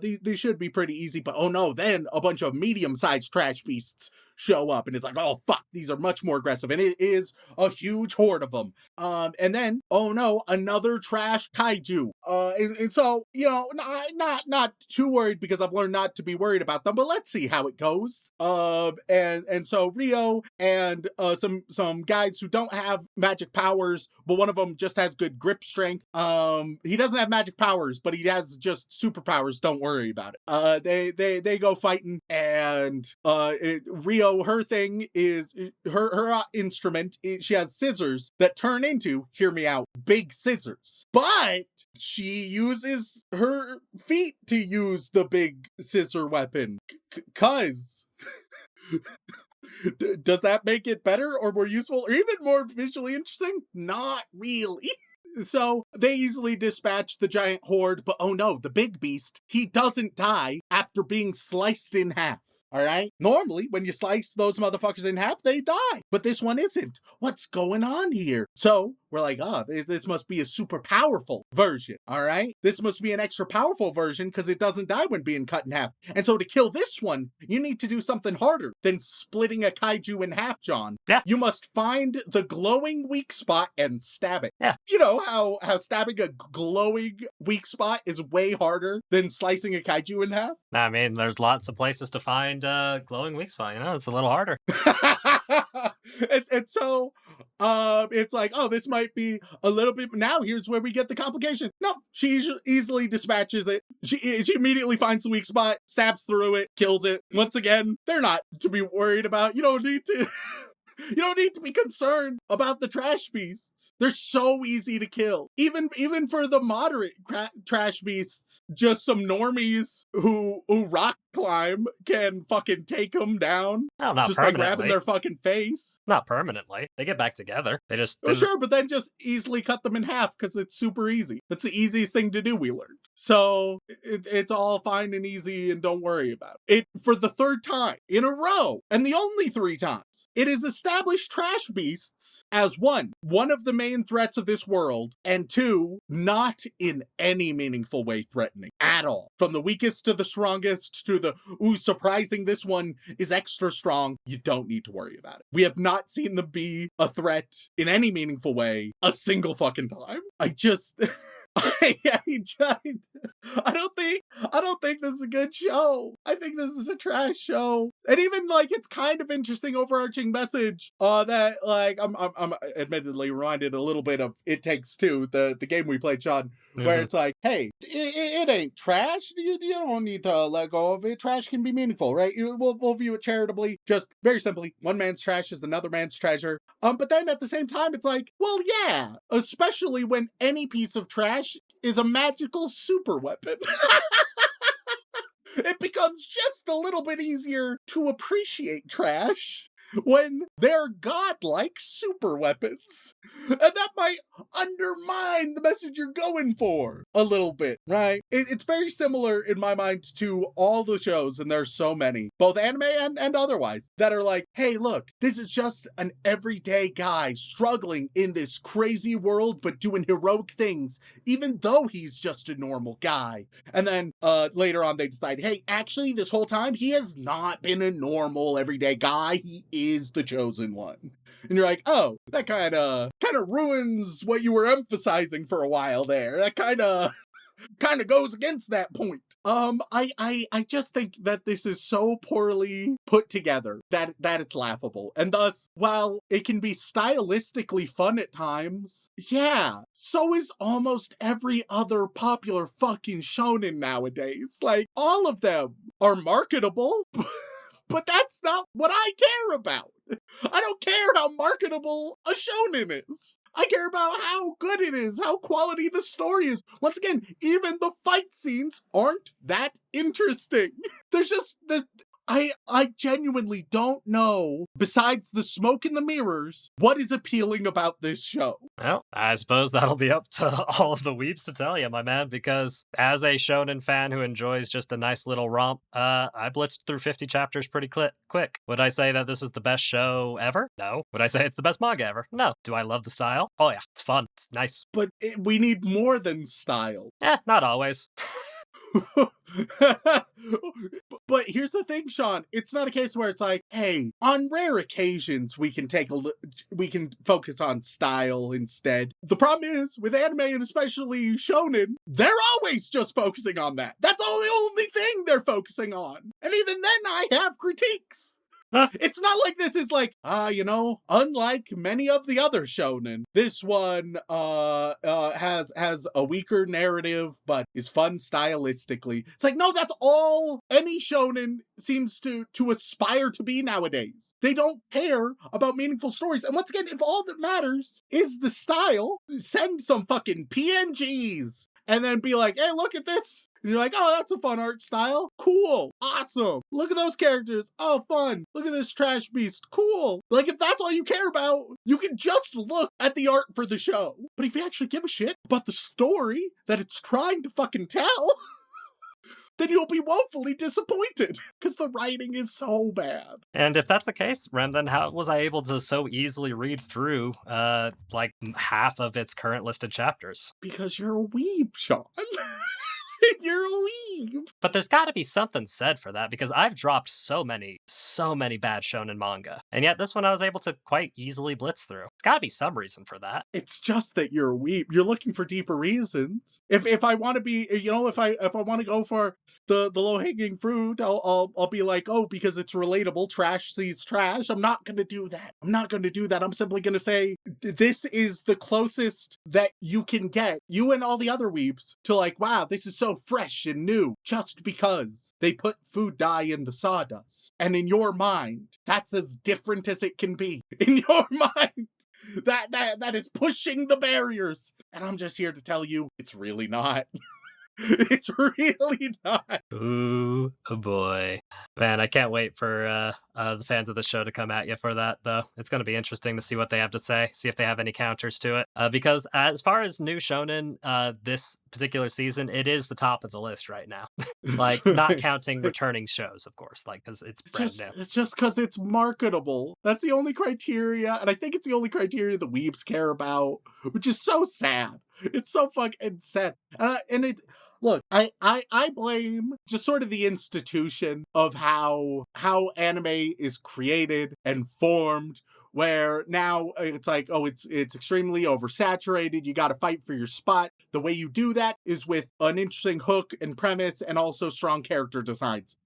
these should be pretty easy, but oh no, then a bunch of medium-sized trash beasts show up, and it's like, oh fuck, these are much more aggressive, and it is a huge horde of them. And then, oh no, another trash kaiju. And so, you know, not too worried because I've learned not to be worried about them, but let's see how it goes. And so Rio and some guys who don't have magic powers, but one of them just has good grip strength. He doesn't have magic powers, but he has just superpowers. Don't worry about it. They go fighting, and Rio So her thing is her instrument. She has scissors that turn into, hear me out, big scissors. But she uses her feet to use the big scissor weapon. Cause does that make it better or more useful or even more visually interesting? Not really. So they easily dispatch the giant horde, but oh no, the big beast, he doesn't die after being sliced in half. All right? Normally, when you slice those motherfuckers in half, they die. But this one isn't. What's going on here? So we're like, this must be a super powerful version. All right? This must be an extra powerful version because it doesn't die when being cut in half. And so to kill this one, you need to do something harder than splitting a kaiju in half, John. Yeah. You must find the glowing weak spot and stab it. Yeah. You know how stabbing a glowing weak spot is way harder than slicing a kaiju in half? I mean, there's lots of places to find glowing weak spot. It's a little harder. and so it's like, this might be a little bit. Now here's where we get the complication. No, she easily dispatches it. She immediately finds the weak spot, stabs through it, kills it. Once again, they're not to be worried about. You don't need to. You don't need to be concerned about the trash beasts. They're so easy to kill. Even for the moderate trash beasts, just some normies who rock climb can fucking take them down. No, not just permanently. by grabbing their fucking face. Not permanently. They get back together. They just... Oh, sure, but then just easily cut them in half because it's super easy. That's the easiest thing to do, we learned. So it's all fine and easy and don't worry about it. For the third time in a row, and the only 3 times, it is established trash beasts as one of the main threats of this world, and 2, not in any meaningful way threatening at all. From the weakest to the strongest to the, surprising, this one is extra strong. You don't need to worry about it. We have not seen them be a threat in any meaningful way a single fucking time. I don't think this is a good show. I think this is a trash show. And even it's kind of interesting overarching message that I'm admittedly reminded a little bit of It Takes Two, the game we played, Shaun, where it's like, hey, it ain't trash. You don't need to let go of it. Trash can be meaningful, right? We'll view it charitably. Just very simply, one man's trash is another man's treasure. But then at the same time, it's like, well, yeah, especially when any piece of trash is a magical super weapon. It becomes just a little bit easier to appreciate trash when they're godlike super weapons. And that might undermine the message you're going for a little bit, right? It's very similar in my mind to all the shows, and there's so many, both anime and otherwise, that are like, hey, look, this is just an everyday guy struggling in this crazy world, but doing heroic things, even though he's just a normal guy. And then later on, they decide, hey, actually, this whole time, he has not been a normal everyday guy. He is the chosen one. And you're like, oh, that kind of ruins what you were emphasizing for a while there. That kind of goes against that point. I just think that this is so poorly put together that it's laughable. And thus, while it can be stylistically fun at times, yeah, so is almost every other popular fucking shonen nowadays. All of them are marketable, but that's not what I care about. I don't care how marketable a shonen is. I care about how good it is, how quality the story is. Once again, even the fight scenes aren't that interesting. There's just I genuinely don't know, besides the smoke and the mirrors, what is appealing about this show. Well, I suppose that'll be up to all of the weeps to tell you, my man, because as a shonen fan who enjoys just a nice little romp, I blitzed through 50 chapters pretty quick. Would I say that this is the best show ever? No. Would I say it's the best manga ever? No. Do I love the style? Oh yeah, it's fun. It's nice. But we need more than style. Not always. But here's the thing, Shaun. It's not a case where it's like, hey, on rare occasions we can focus on style instead. The problem is with anime and especially shonen, they're always just focusing on that. That's all the only thing they're focusing on. And even then, I have critiques. It's not like this is like, unlike many of the other shonen, this one has a weaker narrative, but is fun stylistically. It's like, no, that's all any shonen seems to aspire to be nowadays. They don't care about meaningful stories. And once again, if all that matters is the style, send some fucking PNGs and then be like, hey, look at this. And you're like, oh, that's a fun art style. Cool. Awesome. Look at those characters. Oh, fun. Look at this trash beast. Cool. Like, if that's all you care about, you can just look at the art for the show. But if you actually give a shit about the story that it's trying to fucking tell, then you'll be woefully disappointed because the writing is so bad. And if that's the case, Rem, then how was I able to so easily read through like half of its current listed chapters? Because you're a weeb, Shaun. You're a weeb. But there's got to be something said for that, because I've dropped so many bad shonen manga, and yet this one I was able to quite easily blitz through. It's got to be some reason for that. It's just that you're a weeb. You're looking for deeper reasons. If I want to be, if I want to go for the low hanging fruit, I'll be like, oh, because it's relatable. Trash sees trash. I'm not gonna do that. I'm simply gonna say this is the closest that you can get, you and all the other weebs, to like, wow, this is so fresh and new, just because they put food dye in the sawdust. And in your mind, that's as different as it can be. In your mind, that is pushing the barriers. And I'm just here to tell you, it's really not. It's really not. Ooh, oh boy. Man, I can't wait for the fans of the show to come at you for that, though. It's going to be interesting to see what they have to say, see if they have any counters to it. Because as far as new shonen, this particular season, it is the top of the list right now. Like, not counting returning shows, of course, like, because it's brand new. It's just because it's marketable. That's the only criteria, and I think it's the only criteria the weebs care about, which is so sad. It's so fucking sad. And it... Look, I blame just sort of the institution of how anime is created and formed, where now it's like, oh, it's extremely oversaturated. You got to fight for your spot. The way you do that is with an interesting hook and premise and also strong character designs.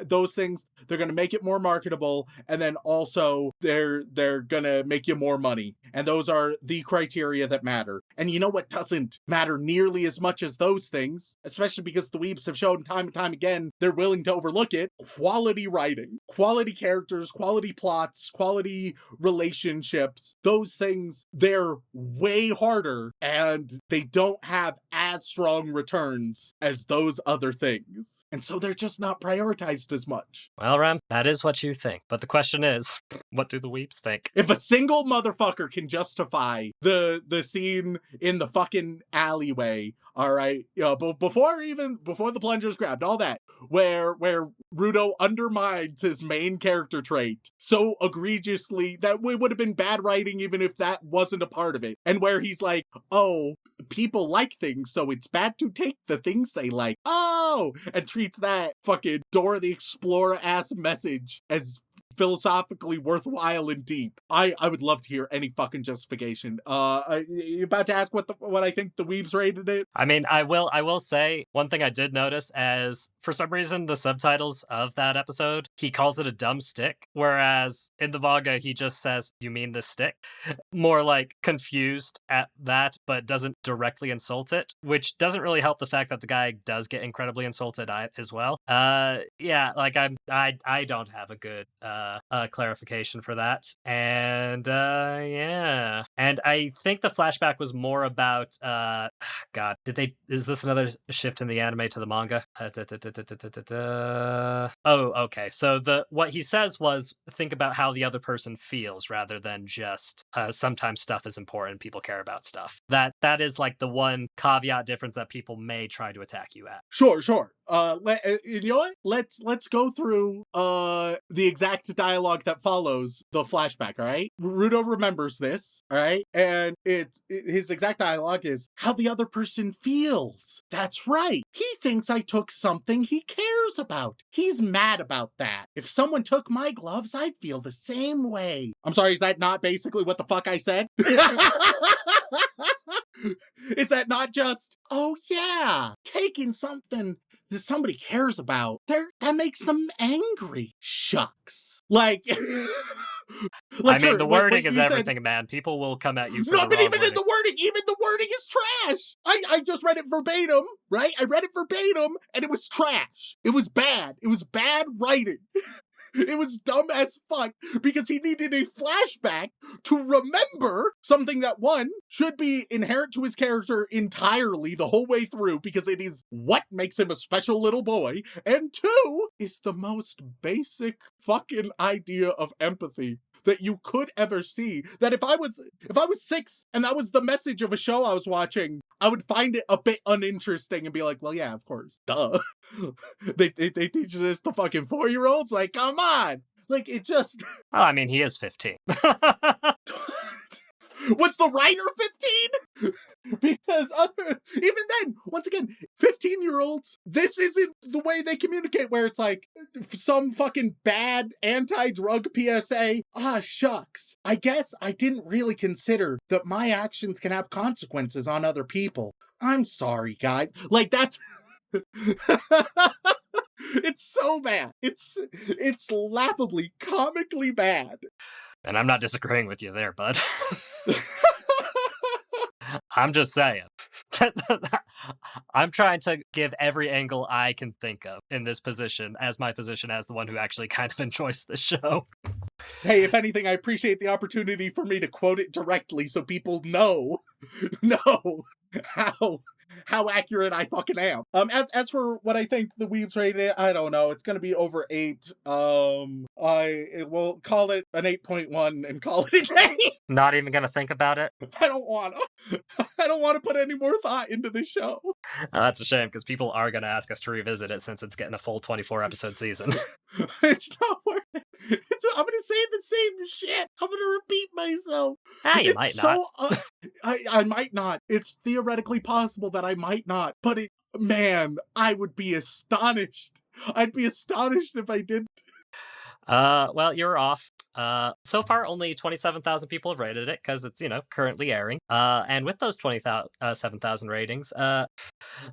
Those things, they're going to make it more marketable, and then also they're going to make you more money. And those are the criteria that matter. And you know what doesn't matter nearly as much as those things, especially because the weebs have shown time and time again they're willing to overlook it? Quality writing, quality characters, quality plots, quality relationships. Those things, they're way harder, and they don't have as strong returns as those other things. And so they're just not prioritized as much. Well, Rem, that is what you think. But the question is, what do the weeps think? If a single motherfucker can justify the scene in the fucking alleyway, all right, before the plunger's grabbed, all that, where Rudo undermines his main character trait so egregiously that it would have been bad writing even if that wasn't a part of it, and where he's like, oh, people like things, so it's bad to take the things they like. Oh, and treats that fucking Dora the Explorer ass message as philosophically worthwhile and deep. I would love to hear any fucking justification. You about to ask what I think the weebs rated it? I mean, I will say one thing I did notice, as for some reason the subtitles of that episode, he calls it a dumb stick, whereas in the manga he just says, "You mean this stick?" More like confused at that, but doesn't directly insult it, which doesn't really help the fact that the guy does get incredibly insulted as well. Yeah, like I don't have a good clarification for that, and yeah, and I think the flashback was more about God, is this another shift in the anime to the manga? Oh, okay, so what he says was, think about how the other person feels rather than just sometimes stuff is important, people care about stuff. That is like the one caveat difference that people may try to attack you at. Sure. You know what? Let's go through the exact dialogue that follows the flashback, all right? Rudo remembers this, all right? And his exact dialogue is, how the other person feels. That's right. He thinks I took something he cares about. He's mad about that. If someone took my gloves, I'd feel the same way. I'm sorry, is that not basically what the fuck I said? Is that not just, oh yeah, taking something that somebody cares about, that makes them angry? Shucks. Like, I mean, sure, the what wording is you said- everything, man. People will come at you for No, the but wrong even wording. in the wording is trash. I just read it verbatim, right? I read it verbatim, and it was trash. It was bad. It was bad writing. It was dumb as fuck because he needed a flashback to remember something that, one, should be inherent to his character entirely the whole way through because it is what makes him a special little boy, and two, is the most basic fucking idea of empathy that you could ever see. That if I was 6 and that was the message of a show I was watching, I would find it a bit uninteresting and be like, well, yeah, of course, duh. they teach this to fucking 4-year-olds? Like, come on! Like, it just... Well, I mean, he is 15. Was the writer 15? Because even then, once again, 15-year-olds, this isn't the way they communicate, where it's like some fucking bad anti-drug PSA. Ah, shucks. I guess I didn't really consider that my actions can have consequences on other people. I'm sorry, guys. Like, that's... It's so bad. It's laughably, comically bad. And I'm not disagreeing with you there, bud. I'm just saying. I'm trying to give every angle I can think of in this position as my position as the one who actually kind of enjoys this show. Hey, if anything, I appreciate the opportunity for me to quote it directly so people know how accurate I fucking am. As for what I think the weebs rated, I don't know. It's gonna be over 8. I will call it an 8.1 and call it a day. Not even gonna think about it? I don't wanna. I don't want to put any more thought into the show. That's a shame, because people are gonna ask us to revisit it since it's getting a full 24-episode season. It's not worth it. I'm gonna say the same shit. I'm gonna repeat myself. You might not. I might not. It's theoretically possible that I might not. But man, I would be astonished. I'd be astonished if I didn't. Well, you're off. So far, only 27,000 people have rated it because it's, currently airing. And with those 27,000 ratings,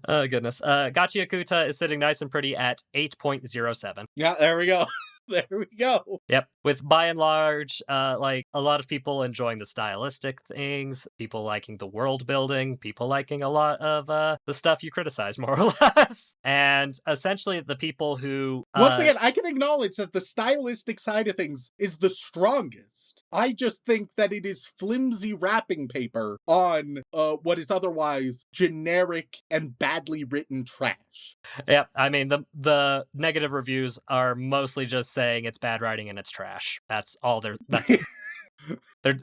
goodness, Gachiakuta is sitting nice and pretty at 8.07. Yeah, there we go. There we go. Yep. With by and large, like a lot of people enjoying the stylistic things, people liking the world building, people liking a lot of the stuff you criticize, more or less. And essentially the people who... Once again, I can acknowledge that the stylistic side of things is the strongest. I just think that it is flimsy wrapping paper on what is otherwise generic and badly written trash. Yeah, I mean, the negative reviews are mostly just saying it's bad writing and it's trash. That's all they're...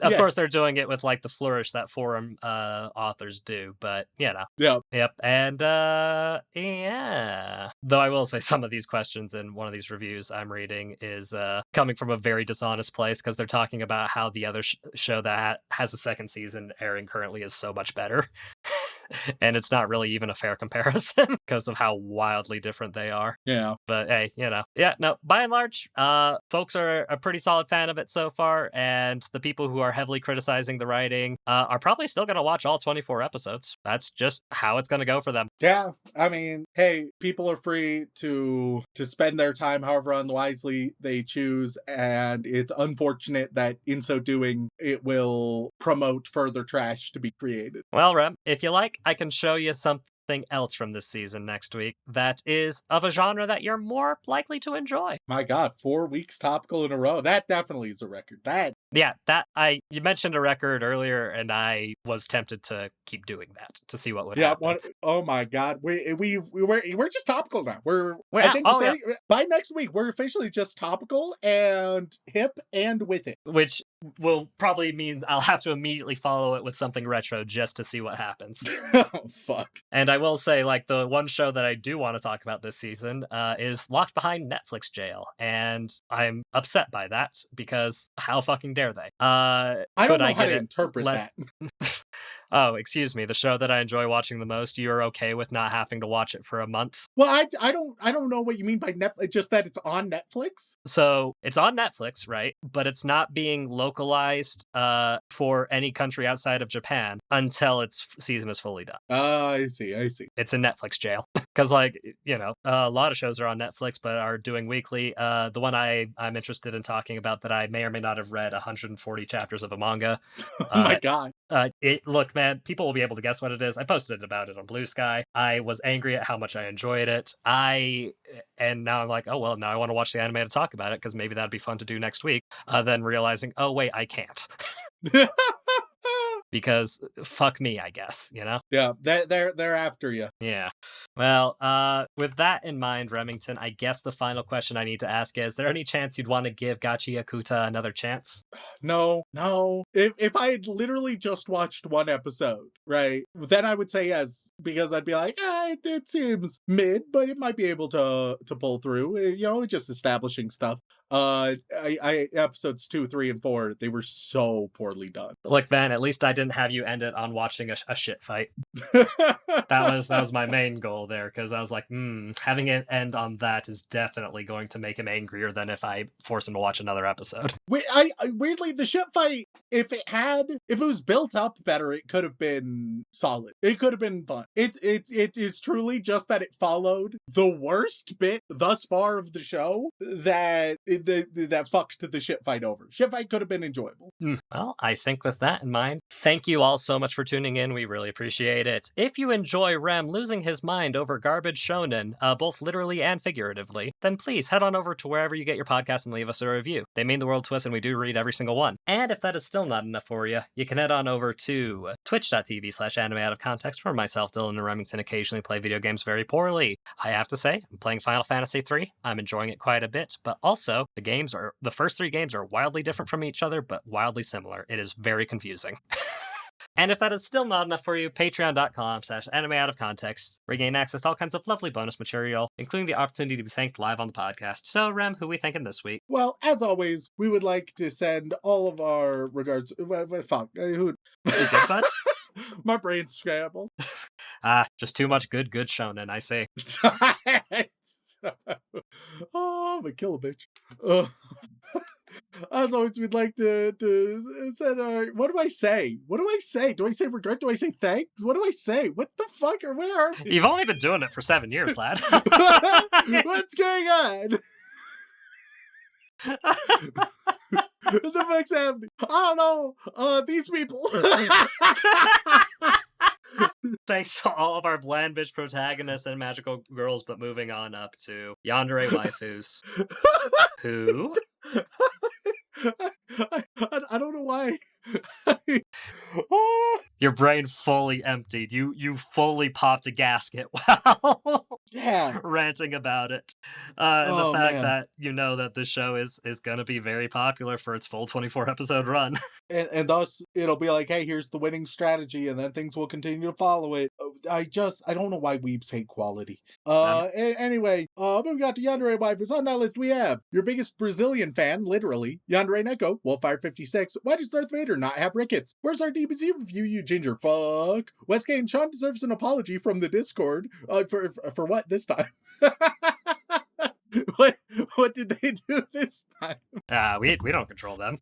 Of course, they're doing it with, like, the flourish that forum authors do, but, Yeah. Yep, and, yeah. Though I will say some of these questions in one of these reviews I'm reading is coming from a very dishonest place, because they're talking about how the other show that has a second season airing currently is so much better. And it's not really even a fair comparison because of how wildly different they are. Yeah. But hey, by and large, folks are a pretty solid fan of it so far, and the people who are heavily criticizing the writing are probably still going to watch all 24 episodes. That's just how it's going to go for them. Yeah, I mean, hey, people are free to spend their time however unwisely they choose, and it's unfortunate that in so doing, it will promote further trash to be created. Well, Rem, if you like, I can show you something else from this season next week that is of a genre that you're more likely to enjoy. My God, 4 weeks topical in a row. That definitely is a record. You mentioned a record earlier, and I was tempted to keep doing that to see what would happen. Oh my God, we're just topical now. By next week we're officially just topical and hip and with it, which will probably mean I'll have to immediately follow it with something retro just to see what happens. Oh fuck! And I will say, like, the one show that I do want to talk about this season is locked behind Netflix jail, and I'm upset by that because how fucking dare they? I don't know how to interpret that. Oh, excuse me. The show that I enjoy watching the most, you're okay with not having to watch it for a month? Well, I don't know what you mean by Netflix. Just that it's on Netflix. So it's on Netflix, right? But it's not being localized for any country outside of Japan until its season is fully done. I see. It's a Netflix jail. Because, like, you know, a lot of shows are on Netflix but are doing weekly. The one I'm interested in talking about that I may or may not have read 140 chapters of a manga. Oh my god. Look, man, people will be able to guess what it is. I posted about it on Blue Sky. I was angry at how much I enjoyed it. And now I'm like, oh, well, now I want to watch the anime to talk about it because maybe that'd be fun to do next week. Then realizing, oh, wait, I can't. Because fuck me, I guess, you know? Yeah, they're after you. Yeah. Well, with that in mind, Remington, I guess the final question I need to ask is there any chance you'd want to give Gachiakuta another chance? No. If I had literally just watched one episode, right, then I would say yes, because I'd be like, it seems mid, but it might be able to pull through. You know, just establishing stuff. I episodes 2, 3, and 4, they were so poorly done. Look, Van, at least I didn't have you end it on watching a shit fight. That was my main goal there, because I was like, having it end on that is definitely going to make him angrier than if I force him to watch another episode. Weirdly, the ship fight, if it was built up better, it could have been solid. It could have been fun. It is truly just that it followed the worst bit thus far of the show that fucked the ship fight over. Ship fight could have been enjoyable. Well, I think with that in mind, thank you all so much for tuning in. We really appreciate it. If you enjoy Rem losing his mind over garbage shonen, both literally and figuratively, then please head on over to wherever you get your podcast and leave us a review. They mean the world to us, and we do read every single one. And if that is still not enough for you, you can head on over to twitch.tv/animeoutofcontext, where myself, Dylan, and Remington occasionally play video games very poorly. I have to say, I'm playing Final Fantasy III. I'm enjoying it quite a bit, but also the first 3 games are wildly different from each other, but wildly similar. It is very confusing. And if that is still not enough for you, patreon.com/animeoutofcontext, where you gain access to all kinds of lovely bonus material, including the opportunity to be thanked live on the podcast. So, Rem, who we thanking this week? Well, as always, we would like to send all of our regards. Fuck. Who? My brain's scrambled. Just too much good shonen, I see. Oh, I'm a kill a bitch. As always, we'd like to send our. What do I say? Do I say regret? Do I say thanks? What do I say? What the fuck? Or where are we? You've only been doing it for 7 years, lad. What's going on? What the fuck's happening? I don't know. These people. Thanks to all of our bland bitch protagonists and magical girls, but moving on up to yandere waifus. Who? I don't know why. Your brain fully emptied. You fully popped a gasket while ranting about it. And the fact that you know that this show is going to be very popular for its full 24 episode run. And thus it'll be like, hey, here's the winning strategy, and then things will continue to follow it. I don't know why weebs hate quality. Anyway, we got the Yandere waifus. On that list we have your biggest Brazilian fan, literally, Yandere Neko, Wolfire56. Why does Darth Vader not have rickets? Where's our DBZ review, you ginger fuck? Westgate and Shaun deserves an apology from the Discord. For what this time? What did they do this time? We don't control them.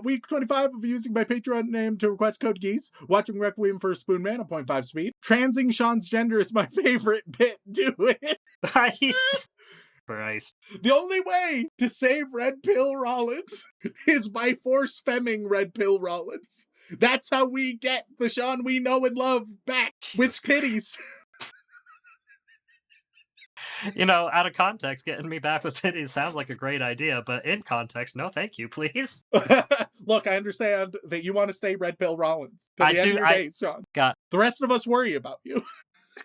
Week 25 of using my Patreon name to request code geese. Watching Requiem for a Spoon Man on 0.5 speed. Transing Shaun's gender is my favorite bit. Do it. Christ. The only way to save Red Pill Rollins is by force femming Red Pill Rollins. That's how we get the Shaun we know and love back with titties. You know, out of context, getting me back with titties sounds like a great idea, but in context, no thank you, please. Look, I understand that you want to stay Red Pill Rollins to the end of your days, Shaun. The rest of us worry about you.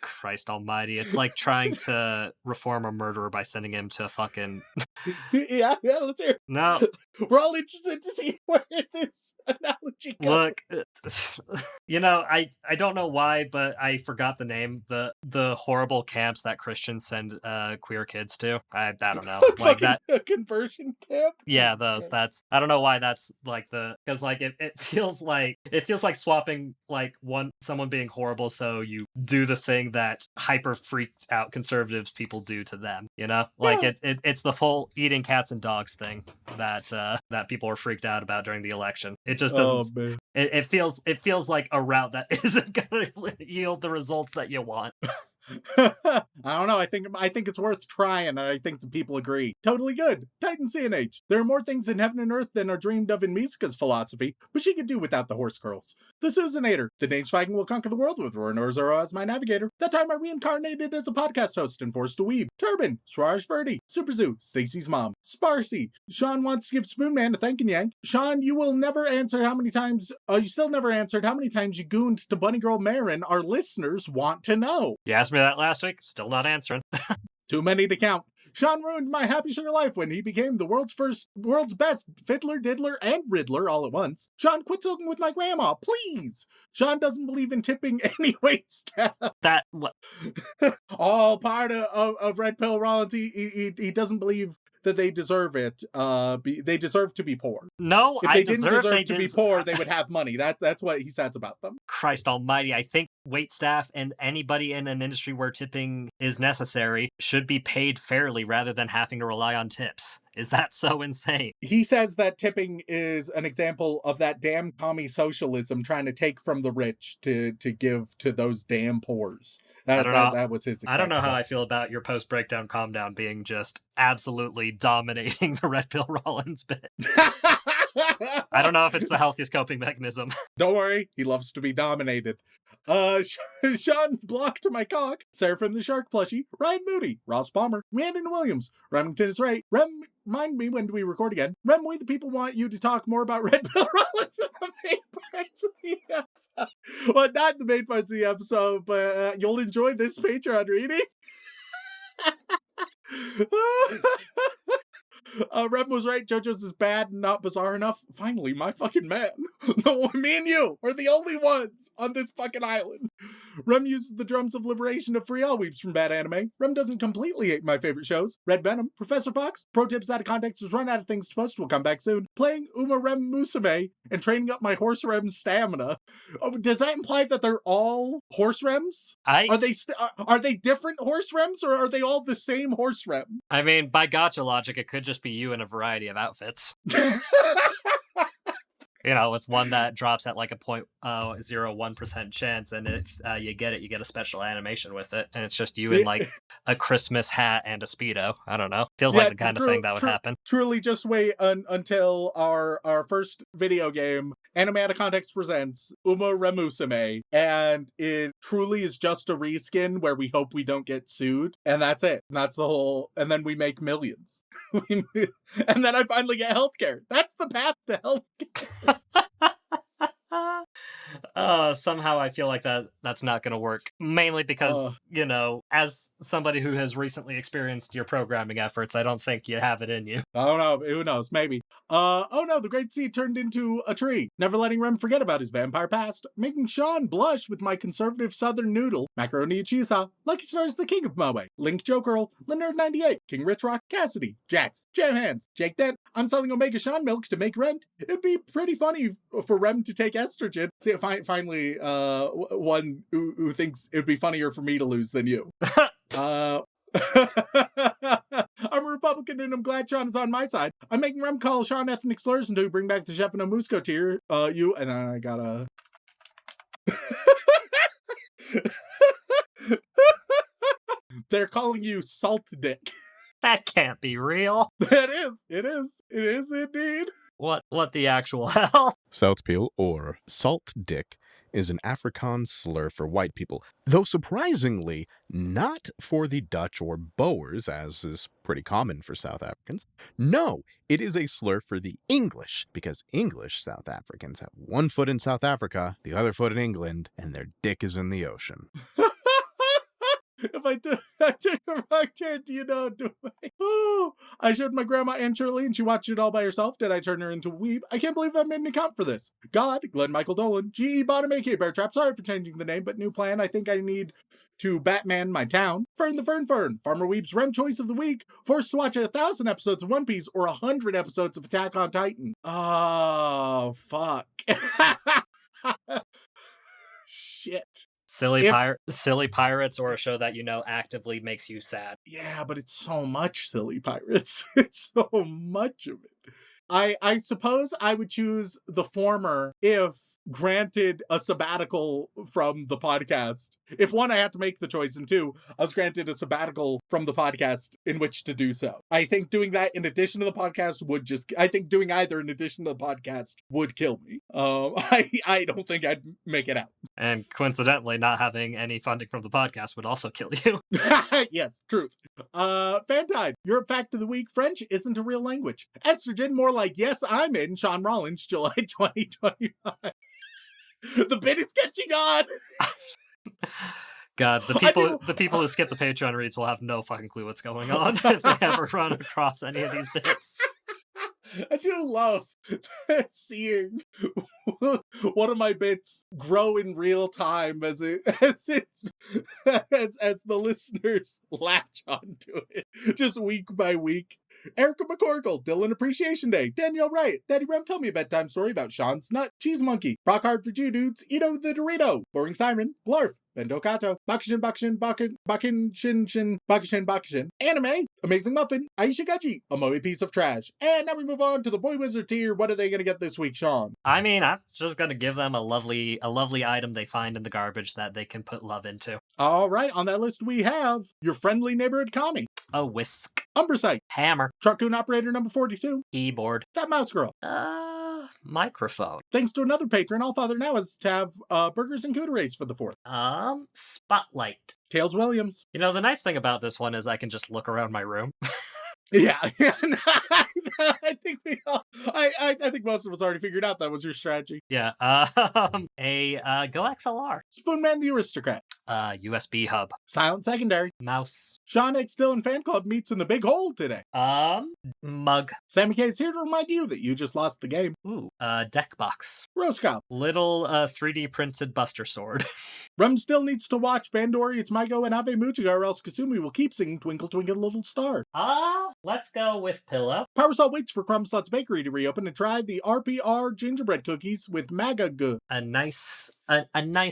Christ almighty. It's like trying to reform a murderer by sending him to fucking... Yeah, let's hear it. No, We're all interested to see where this analogy goes. look, I don't know why, but I forgot the name. The horrible camps that Christians send queer kids to. I don't know. Like Fucking that. a conversion camp. Yeah, Jesus those. Christ. That's I don't know why that's like because like it feels like swapping like someone being horrible, so you do the thing that hyper freaked out conservatives people do to them. Like Yeah. it's the full eating cats and dogs thing that people were freaked out about during the election. It just doesn't. man. It feels like a route that isn't gonna yield the results that you want. I don't know. I think it's worth trying, and I think the people agree. Totally good. Titan CNH. There are more things in heaven and earth than are dreamed of in Misuka's philosophy, but she could do without the horse girls. The Susanator. The Danish Viking will conquer the world with Roranor Zoro as my navigator. That time I reincarnated as a podcast host and forced to weeb. Turban. Swaraj Verdi. Super Zoo. Stacy's mom. Sparcy. Shaun wants to give Spoonman a thank and yank. Shaun, you will never answer how many times, you still never answered how many times you gooned to Bunny Girl Marin. Our listeners want to know. You asked me that last week. Still not answering. Too many to count. Shaun ruined my happy sugar life when he became the world's best fiddler, diddler, and riddler all at once. Shaun, quit talking with my grandma, please. Shaun doesn't believe in tipping any wait staff. That All part of Red Pill Rollins. He doesn't believe that they deserve it. They deserve to be poor. no, If I they didn't deserve they to be poor, they would have money. That's what he says about them. Christ almighty, I think waitstaff and anybody in an industry where tipping is necessary should be paid fairly rather than having to rely on tips. Is that so insane? He says that tipping is an example of that damn commie socialism trying to take from the rich to give to those damn poors. That was his example. I don't know how I feel about your post-breakdown calm down being just absolutely dominating the Red Pill Rollins bit. I don't know if it's the healthiest coping mechanism. Don't worry, he loves to be dominated. Shaun blocked my cock. Sarah from the Shark plushie. Ryan Moody. Ross Palmer. Rhiannon Williams. Remington is right. Remind me when do we record again. Rem, we the people want you to talk more about Red Pill Rollins in the main parts of the episode. Well, not the main parts of the episode, but you'll enjoy this Patreon reading. Rem was right. JoJo's is bad and not bizarre enough. Finally, my fucking man. No, me and you are the only ones on this fucking island. Rem uses the drums of liberation to free all weeps from bad anime. Rem doesn't completely hate my favorite shows. Red Venom, Professor Fox, Pro Tips Out of Context was run out of things to post will come back soon. Playing Uma Rem Musume and training up my horse Rem stamina. Oh, does that imply that they're all horse Rems? Are they different horse Rems or are they all the same horse Rem? I mean, by gacha logic, it could just be you in a variety of outfits. With one that drops at like a 0.01% chance, and if you get it, you get a special animation with it, and it's just you in like a Christmas hat and a Speedo. I don't know. Feels like the kind of thing that would happen. Truly, just wait until our first video game, Anime Out of Context presents Uma Remusume, and it truly is just a reskin where we hope we don't get sued, and that's it. And that's the whole, and then we make millions. And then I finally get healthcare. That's the path to healthcare. Somehow I feel like that's not going to work. Mainly because, as somebody who has recently experienced your programming efforts, I don't think you have it in you. I don't know. Who knows? Maybe. Oh no, the Great Sea turned into a tree. Never letting Rem forget about his vampire past. Making Shaun blush with my conservative southern noodle. Macaroni Chisa. Lucky Stars, the king of Moe. Link Joe Girl. Leonard98. King Rich Rock. Cassidy. Jax. Jam Hands. Jake Dent. I'm selling Omega Shaun milk to make rent. It'd be pretty funny for Rem to take estrogen. See, finally, one who thinks it'd be funnier for me to lose than you. I'm a Republican and I'm glad Shaun is on my side. I'm making Rem call Shaun ethnic slurs until we bring back the Chef and a Musco tier. You and I gotta. They're calling you Salt Dick. That can't be real. It is. It is indeed. What the actual hell? Saltpeel, or salt dick, is an Afrikaans slur for white people, though surprisingly not for the Dutch or Boers, as is pretty common for South Africans. No, it is a slur for the English, because English South Africans have one foot in South Africa, the other foot in England, and their dick is in the ocean. If I took a wrong turn, do you know what I'm doing? Oh, I showed my grandma Aunt Shirley and she watched it all by herself. Did I turn her into a weeb? I can't believe I made an account for this. God, Glenn Michael Dolan, G.E. Bottom, A.K. Bear Trap. Sorry for changing the name, but new plan. I think I need to Batman my town. Fern the Fern, Farmer Weeb's Rem Choice of the Week. Forced to watch 1,000 episodes of One Piece or 100 episodes of Attack on Titan. Oh, fuck. Shit. Silly pirates, or a show that you know actively makes you sad. Yeah, but it's so much Silly Pirates. It's so much of it. I suppose I would choose the former if granted a sabbatical from the podcast. If one, I had to make the choice, and two, I was granted a sabbatical from the podcast in which to do so. I think doing that in addition to the podcast I think doing either in addition to the podcast would kill me. I don't think I'd make it out. And coincidentally, not having any funding from the podcast would also kill you. Yes, truth. Fantide, Europe fact of the week: French isn't a real language. Estrogen, more like yes, I'm in. Shaun Rollins, July 2025. The bit is catching on. God, the people who skip the Patreon reads will have no fucking clue what's going on if they ever run across any of these bits. I do love seeing one of my bits grow in real time as the listeners latch onto it, just week by week. Erica McCorkle, Dylan Appreciation Day, Danielle Wright, Daddy Rem, tell me a bedtime story about Shaun Snut, Cheese Monkey, Rock Hard for Jew Dudes, Ito the Dorito, Boring Siren, Blarf, Bendo Kato, Bakushin, Anime, Amazing Muffin, Aisha Gachi, a Moe Piece of Trash. And now we move on to the Boy Wizard tier. What are they gonna get this week, Shaun? I mean, I'm just gonna give them a lovely item they find in the garbage that they can put love into. All right, on that list we have your friendly neighborhood Kami, A whisk. Umbrasite, Hammer. Truckcoon Operator number 42, Keyboard. That Mouse Girl. Microphone. Thanks to another patron, All Father now is to have burgers and cooteries for the 4th. Spotlight. Tails Williams. You know, the nice thing about this one is I can just look around my room. Yeah, I think I think most of us already figured out that was your strategy. Yeah, a Go XLR. Spoonman the Aristocrat. USB hub. Silent Secondary. Mouse. Sean X Dillon Fan Club meets in the Big Hole today. Mug. Sammy K is here to remind you that you just lost the game. Ooh, deck box. Roscoe. Little 3D printed Buster Sword. Rum still needs to watch Bandori, It's My Go, and Ave Mujiga, or else Kasumi will keep singing Twinkle Twinkle Little Star. Let's go with Pillow. Power Salt waits for Crumb Sluts Bakery to reopen and try the RPR gingerbread cookies with Maga Goo. A nice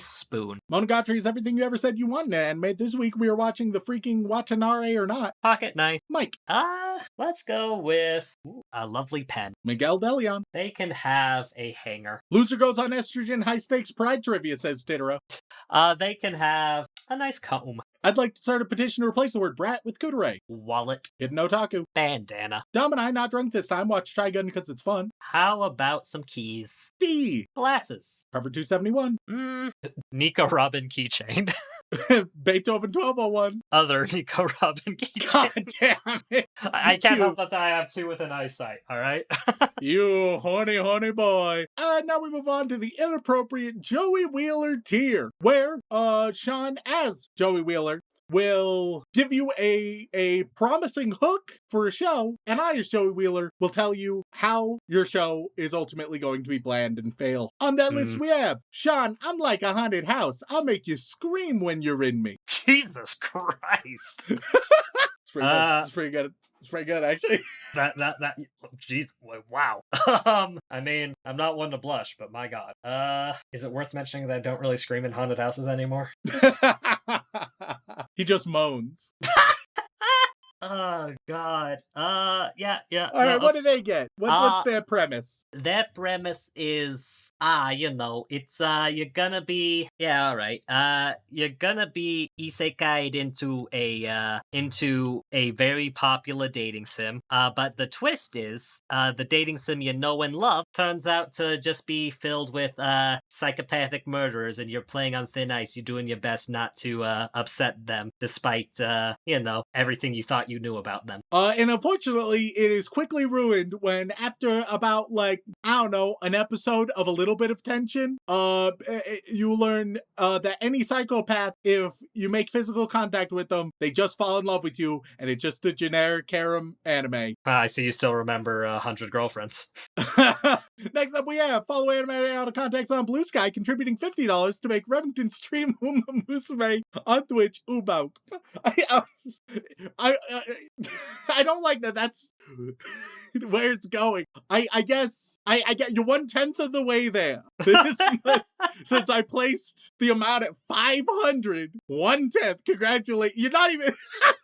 spoon. Monogatari is everything you ever said you wanted in anime. This week we are watching the freaking Watanabe or Not. Pocket knife. Mike. Let's go with a lovely pen. Miguel Deleon. They can have a hanger. Loser goes on estrogen high stakes pride trivia, says Titaro. They can have a nice comb. I'd like to start a petition to replace the word brat with kutere. Wallet. Hidden Otaku. Bandana. Dom and I, not drunk this time, watch Trigun because it's fun. How about some keys? D. Glasses. Cover 271. Nico Robin keychain. Beethoven 1201. Other Nico Robin keychain. God damn it. I can't help but that I have two with an eyesight, alright? You horny boy. And now we move on to the inappropriate Joey Wheeler tier, where Shaun as Joey Wheeler will give you a promising hook for a show, and I, as Joey Wheeler, will tell you how your show is ultimately going to be bland and fail. On that list we have, Shaun, I'm like a haunted house. I'll make you scream when you're in me. Jesus Christ. It's pretty good. It's pretty good, actually. Jeez, wow. I mean, I'm not one to blush, but my God. Is it worth mentioning that I don't really scream in haunted houses anymore? He just moans. Oh, God. Yeah. All right, what do they get? What's their premise? Their premise is, it's, you're gonna be, you're gonna be isekai'd into a very popular dating sim. But the twist is, the dating sim you know and love turns out to just be filled with, psychopathic murderers, and you're playing on thin ice. You're doing your best not to, upset them, despite, everything you thought you knew about them. And unfortunately, it is quickly ruined when after about, an episode of a little little bit of tension. You learn that any psychopath, if you make physical contact with them, they just fall in love with you, and it's just the generic harem anime. I see you still remember 100 Girlfriends. Next up, we have Follow Anime Out of Context on Blue Sky, contributing $50 to make Remington stream Uma Musume on Twitch. Ubauk. I don't like that. That's where it's going. I guess I get you 1/10 of the way there. Since I placed the amount at 500, 1/10. Congratulations. You're not even.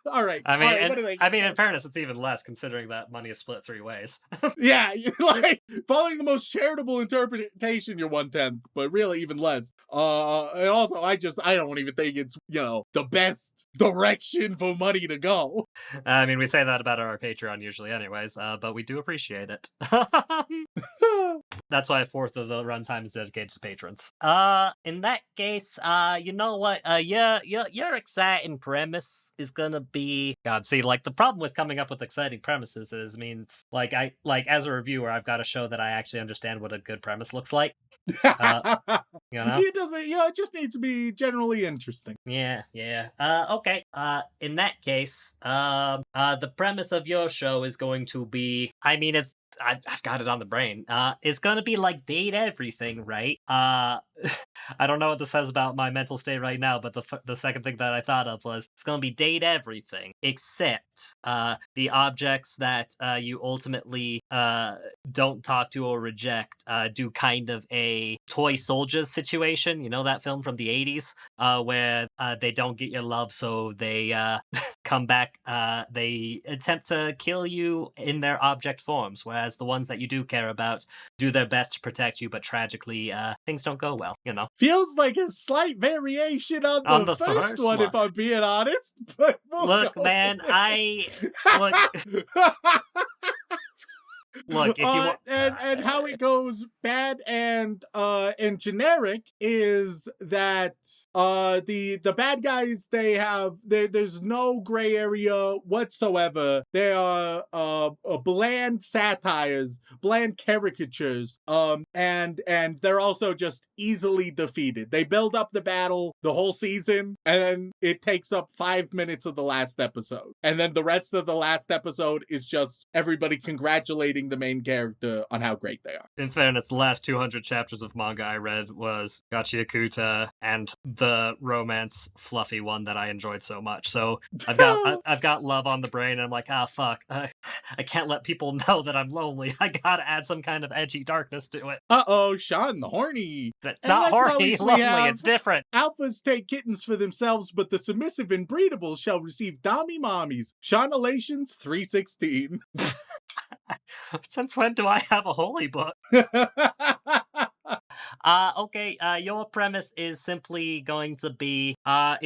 All right. I mean, all right, I mean, in fairness, it's even less considering that money is split 3 ways. Yeah, like following the most charitable interpretation, you're 1/10, but really even less. And also, I don't even think it's the best direction for money to go. I mean, we say that about our Patreon usually, anyways. But we do appreciate it. That's why 1/4 of the runtime is dedicated to patrons. In that case, you know what? Your exciting premise is gonna be see, like the problem with coming up with exciting premises means as a reviewer, I've got to show that I actually understand what a good premise looks like. It doesn't. It just needs to be generally interesting. Yeah. Okay. In that case, the premise of your show is going to be. I mean, I've got it on the brain. It's gonna be like date everything, right? I don't know what this says about my mental state right now, but the second thing that I thought of was it's gonna be date everything except the objects that you ultimately don't talk to or reject do kind of a toy soldiers situation. You know that film from the 80s where they don't get your love, so they come back. They attempt to kill you in their object forms, whereas the ones that you do care about do their best to protect you, but tragically things don't go well. Feels like a slight variation on the first one, if I'm being honest. But look, man, Look, if you and how it goes bad and generic is that the bad guys, there's no gray area whatsoever. They are bland satires, bland caricatures, and they're also just easily defeated. They build up the battle the whole season, and then it takes up 5 minutes of the last episode, and then the rest of the last episode is just everybody congratulating the main character on how great they are. In fairness, the last 200 chapters of manga I read was Gachiakuta and the romance fluffy one that I enjoyed so much. So I've got love on the brain, and I'm like, fuck, I can't let people know that I'm lonely. I gotta add some kind of edgy darkness to it. Shaun the horny. Not horny, lonely, it's different. Alphas take kittens for themselves, but the submissive and breedables shall receive Dami mommies. Shaunalations 316. Since when do I have a holy book? Okay, your premise is simply going to be a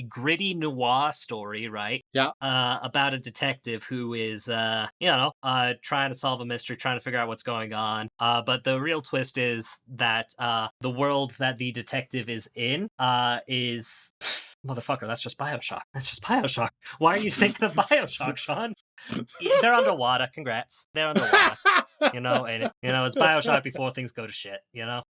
gritty noir story, right? Yeah. About a detective who is trying to solve a mystery, trying to figure out what's going on. But the real twist is that the world that the detective is in is motherfucker, that's just BioShock. Why are you thinking of BioShock, Shaun? They're underwater. Congrats. They're underwater. It's BioShock before things go to shit.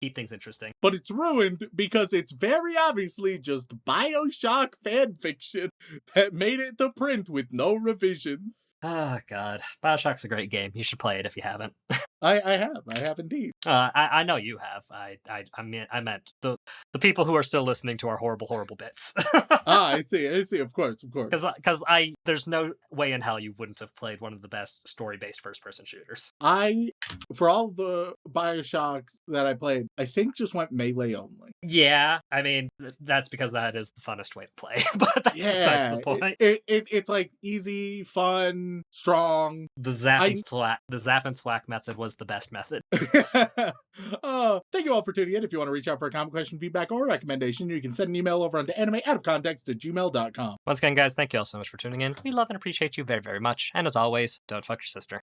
Keep things interesting. But it's ruined because it's very obviously just BioShock fanfiction that made it to print with no revisions. Oh, God. BioShock's a great game. You should play it if you haven't. I have indeed. I know you have. I meant the people who are still listening to our horrible bits. I see. Of course. Because there's no way in hell you wouldn't have played one of the best story-based first-person shooters. For all the BioShocks that I played, I think just went melee only. Yeah, I mean that's because that is the funnest way to play. But that's besides the point. It's like easy, fun, strong. The zap and thwack method was the best method. Thank you all for tuning in. If you want to reach out for a comment, question, feedback, or recommendation, you can send an email over onto animeoutofcontext@gmail.com. Once again, guys, thank you all so much for tuning in. We love and appreciate you very, very much. And as always, don't fuck your sister.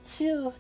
Two.